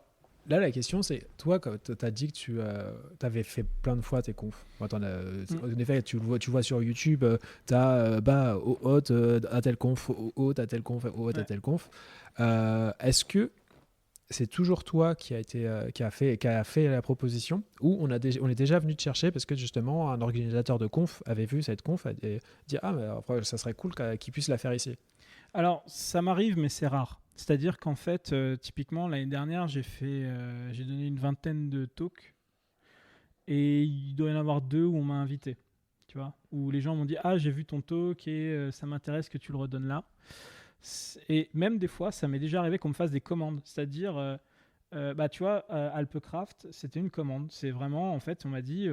là, la question, c'est toi, quand tu as dit que tu avais fait plein de fois tes confs. En effet, tu vois sur YouTube, tu as au hôte à tel conf, au hôte à tel conf, au hôte à tel conf. Est-ce que c'est toujours toi qui a fait la proposition, ou on est déjà venu te chercher parce que justement un organisateur de conf avait vu cette conf et dit mais après, ça serait cool qu'il puisse la faire ici. Alors ça m'arrive, mais c'est rare. C'est-à-dire qu'en fait, typiquement l'année dernière, j'ai donné une 20aine de talks et il doit y en avoir 2 où on m'a invité, tu vois, où les gens m'ont dit j'ai vu ton talk et ça m'intéresse que tu le redonnes là. Et même des fois, ça m'est déjà arrivé qu'on me fasse des commandes. C'est-à-dire, tu vois, Alpecraft, c'était une commande. C'est vraiment, en fait, on m'a dit,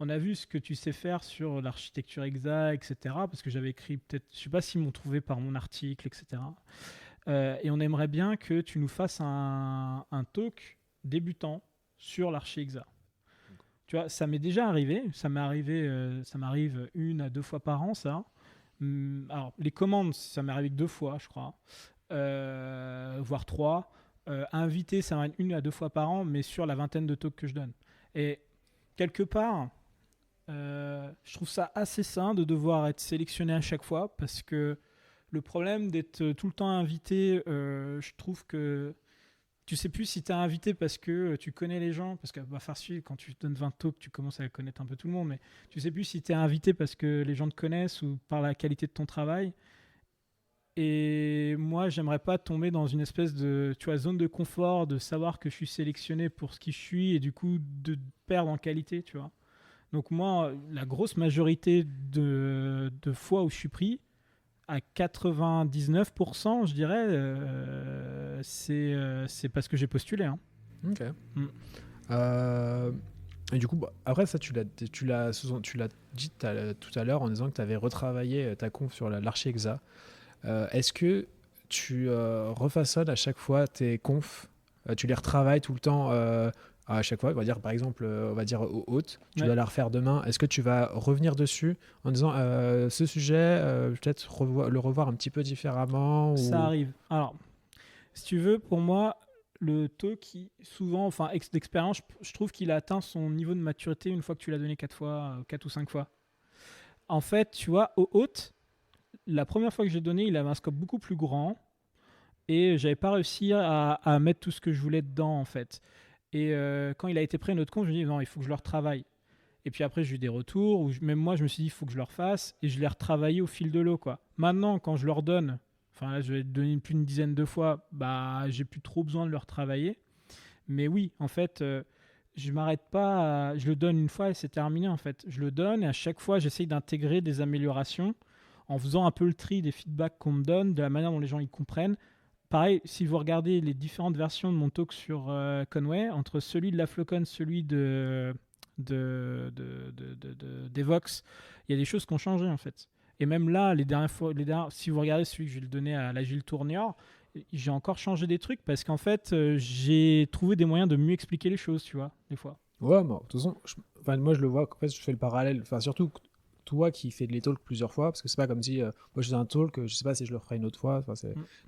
on a vu ce que tu sais faire sur l'architecture exa, etc. Parce que j'avais écrit peut-être, je sais pas s'ils m'ont trouvé par mon article, etc. Et on aimerait bien que tu nous fasses un talk débutant sur l'archi exa. Tu vois, ça m'est déjà arrivé. Ça m'arrive 1 à 2 fois par an, ça. Alors, les commandes, ça m'est arrivé que 2 fois, je crois. Voire 3. Invité, ça m'arrive 1 à 2 fois par an, mais sur la vingtaine de talks que je donne. Et quelque part, je trouve ça assez sain de devoir être sélectionné à chaque fois, parce que le problème d'être tout le temps invité, je trouve que tu sais plus si tu es invité parce que tu connais les gens, parce que quand tu donnes 20 talks, tu commences à connaître un peu tout le monde, mais tu sais plus si tu es invité parce que les gens te connaissent ou par la qualité de ton travail. Et moi, j'aimerais pas tomber dans une espèce de zone de confort, de savoir que je suis sélectionné pour ce qui je suis et du coup de perdre en qualité, tu vois. Donc moi, la grosse majorité de fois où je suis pris, à 99%, je dirais, c'est parce que j'ai postulé. Hein. Ok. Et du coup, après ça, tu l'as dit tout à l'heure en disant que tu avais retravaillé ta conf sur l'archi exa. Est-ce que tu refaçonnes à chaque fois tes confs, tu les retravailles tout le temps à chaque fois, on va dire par exemple, on va dire au hôte, tu dois la refaire demain. Est-ce que tu vas revenir dessus en disant ce sujet, peut-être le revoir un petit peu différemment Ça arrive. Alors, si tu veux, pour moi, le talk, souvent, enfin, d'expérience, je trouve qu'il a atteint son niveau de maturité une fois que tu l'as donné 4 ou 5 fois. En fait, tu vois, au hôte, la première fois que j'ai donné, il avait un scope beaucoup plus grand et j'avais pas réussi à mettre tout ce que je voulais dedans, en fait. Et quand il a été pris à notre compte, je me dis non, il faut que je le retravaille. Et puis après, j'ai eu des retours où même moi, je me suis dit il faut que je le refasse et je l'ai retravaillé au fil de l'eau, quoi. Maintenant, quand je leur donne, enfin là, je vais donner plus d'une dizaine de fois, bah, j'ai plus trop besoin de le retravailler. Mais oui, en fait, je m'arrête pas, je le donne une fois et c'est terminé, en fait. Je le donne et à chaque fois, j'essaye d'intégrer des améliorations en faisant un peu le tri des feedbacks qu'on me donne, de la manière dont les gens y comprennent. Pareil, si vous regardez les différentes versions de mon talk sur Conway, entre celui de la Flocon, celui d'Evox, il y a des choses qui ont changé en fait. Et même là, les dernières fois, si vous regardez celui que je vais le donner à l'Agile Tournior, j'ai encore changé des trucs parce qu'en fait, j'ai trouvé des moyens de mieux expliquer les choses, tu vois, des fois. Ouais, mais de toute façon, moi je le vois, en fait, je fais le parallèle, enfin surtout toi qui fais les talks plusieurs fois, parce que c'est pas comme si moi je faisais un talk, je sais pas si je le ferai une autre fois.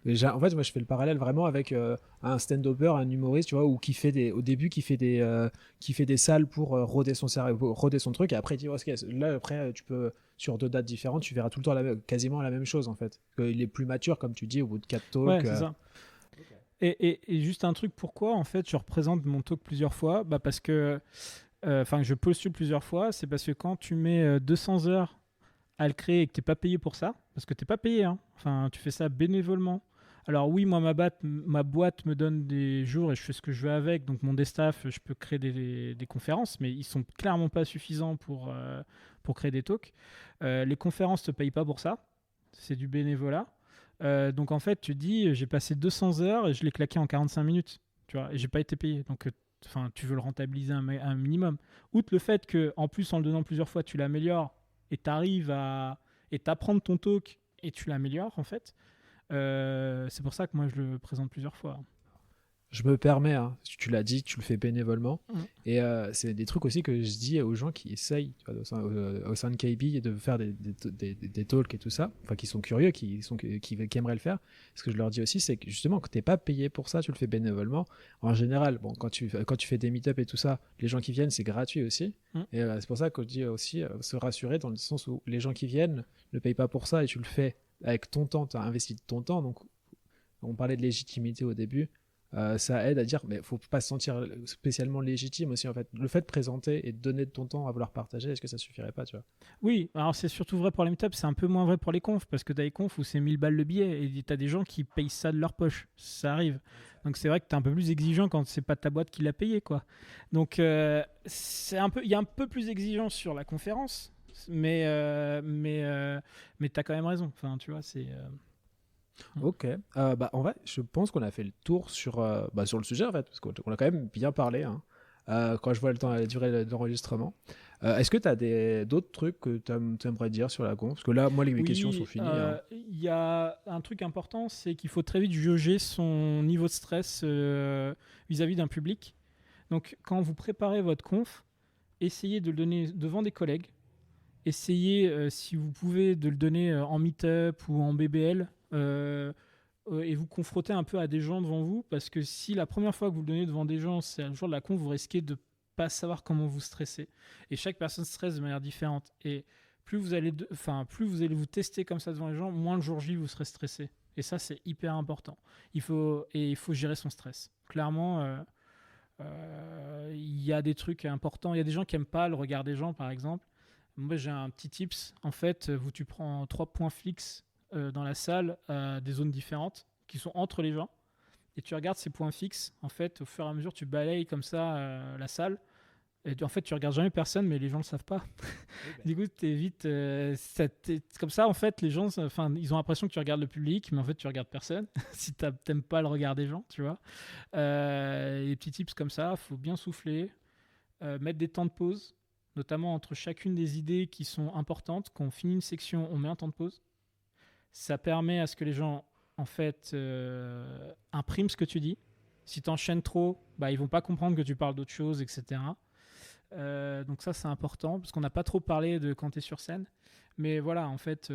Déjà, en fait, moi je fais le parallèle vraiment avec un stand-upper, un humoriste, tu vois, ou au début qui fait des salles pour roder son truc, et après il dit okay, là après tu peux sur 2 dates différentes, tu verras tout le temps quasiment la même chose en fait. Il est plus mature comme tu dis au bout de 4 talks. Ouais, c'est ça. Et juste un truc, pourquoi en fait je représente mon talk plusieurs fois, bah parce que je postule plusieurs fois, c'est parce que quand tu mets 200 heures à le créer et que tu n'es pas payé pour ça, parce que tu n'es pas payé, hein, enfin, tu fais ça bénévolement. Alors oui, moi, ma boîte me donne des jours et je fais ce que je veux avec, donc mon staff, je peux créer des conférences, mais ils sont clairement pas suffisants pour créer des talks. Les conférences ne te payent pas pour ça, c'est du bénévolat. Donc en fait, tu dis, j'ai passé 200 heures et je l'ai claqué en 45 minutes, tu vois, et j'ai pas été payé, donc tu veux le rentabiliser un minimum. Outre le fait que, en plus, en le donnant plusieurs fois, tu l'améliores et t'arrives et t'apprends ton talk et tu l'améliores, en fait. C'est pour ça que moi, je le présente plusieurs fois. Je me permets, hein, tu l'as dit, tu le fais bénévolement. Et c'est des trucs aussi que je dis aux gens qui essayent au sein de KB de faire des talks et tout ça, enfin qui sont curieux, qui aimeraient le faire. Ce que je leur dis aussi, c'est que justement, quand t'es pas payé pour ça, tu le fais bénévolement. En général, bon, quand tu fais des meet-up et tout ça, les gens qui viennent, c'est gratuit aussi. Et c'est pour ça que je dis aussi se rassurer dans le sens où les gens qui viennent ne payent pas pour ça et tu le fais avec ton temps, tu as investi de ton temps. Donc, on parlait de légitimité au début. Ça aide à dire mais faut pas se sentir spécialement légitime aussi en fait. Le fait de présenter et de donner de ton temps à vouloir partager, est-ce que ça suffirait pas, tu vois? Oui, alors c'est surtout vrai pour les meetups, c'est un peu moins vrai pour les confs parce que t'as les confs où c'est 1000 balles le billet et t'as des gens qui payent ça de leur poche, ça arrive. Donc c'est vrai que t'es un peu plus exigeant quand c'est pas ta boîte qui l'a payé, quoi. Donc il y a un peu plus d'exigence sur la conférence, mais t'as quand même raison. Enfin, tu vois, c'est Ok, en vrai, je pense qu'on a fait le tour sur le sujet en fait, parce qu'on a quand même bien parlé, hein, quand je vois la durée d'enregistrement. Est-ce que tu as d'autres trucs que tu aimerais dire sur la conf? Parce que là, moi, mes questions sont finies. Il y a un truc important, c'est qu'il faut très vite jauger son niveau de stress vis-à-vis d'un public. Donc, quand vous préparez votre conf, essayez de le donner devant des collègues. Essayez, si vous pouvez, de le donner en meet-up ou en BBL et vous confronter un peu à des gens devant vous. Parce que si la première fois que vous le donnez devant des gens, c'est le jour de la conf, vous risquez de pas savoir comment vous stressez. Et chaque personne stresse de manière différente. Et plus vous allez vous tester comme ça devant les gens, moins le jour J vous serez stressé. Et ça, c'est hyper important. Il faut gérer son stress. Clairement, il y a des trucs importants. Il y a des gens qui n'aiment pas le regard des gens, par exemple. Moi, j'ai un petit tips. En fait, tu prends 3 points fixes dans la salle, des zones différentes, qui sont entre les gens. Et tu regardes ces points fixes. En fait, au fur et à mesure, tu balayes comme ça la salle. Et en fait, tu regardes jamais personne, mais les gens le savent pas. Du coup, t'évites. Comme ça, en fait, les gens, ils ont l'impression que tu regardes le public, mais en fait, tu regardes personne. Si t'aimes pas le regard des gens, tu vois. Les petits tips comme ça, faut bien souffler, mettre des temps de pause, notamment entre chacune des idées qui sont importantes. Quand on finit une section, on met un temps de pause. Ça permet à ce que les gens, en fait, impriment ce que tu dis. Si tu enchaînes trop, ils vont pas comprendre que tu parles d'autre chose, etc. Donc ça, c'est important, parce qu'on n'a pas trop parlé de quand tu es sur scène. Mais voilà, en fait,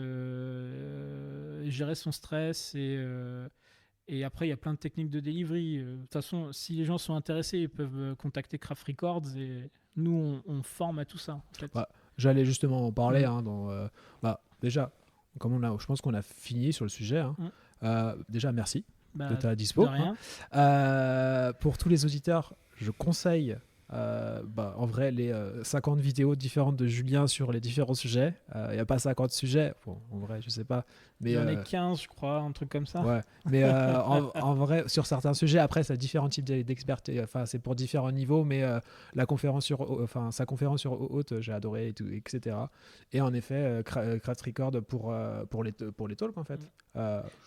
gérer son stress et après, il y a plein de techniques de delivery. De toute façon, si les gens sont intéressés, ils peuvent contacter Craft Records et nous, on forme à tout ça. En fait. J'allais justement en parler. Déjà, je pense qu'on a fini sur le sujet. Déjà, merci de ta dispo. De rien. Pour tous les auditeurs, je conseille en vrai les 50 vidéos différentes de Julien sur les différents sujets. Il n'y a pas 50 sujets, bon, en vrai je sais pas, mais il y en a 15 je crois, un truc comme ça. Ouais, mais en vrai sur certains sujets, après ça a différents types d'experts, c'est pour différents niveaux, mais sa conférence sur Haute, j'ai adoré et tout, etc. Et en effet Craft Record pour les talks en fait.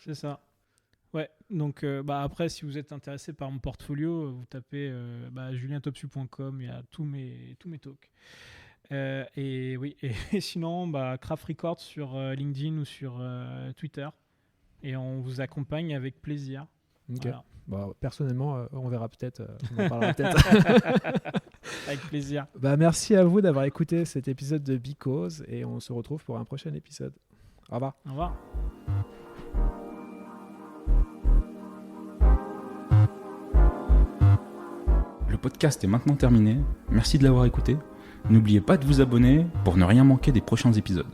C'est ça. Ouais, donc après, si vous êtes intéressé par mon portfolio, vous tapez julientopsu.com, il y a tous mes talks. Et sinon, Craft Records sur LinkedIn ou sur Twitter. Et on vous accompagne avec plaisir. Ok. Voilà. Personnellement, on verra peut-être, on en parlera peut-être. Avec plaisir. Merci à vous d'avoir écouté cet épisode de Because et on se retrouve pour un prochain épisode. Au revoir. Au revoir. Le podcast est maintenant terminé, merci de l'avoir écouté. N'oubliez pas de vous abonner pour ne rien manquer des prochains épisodes.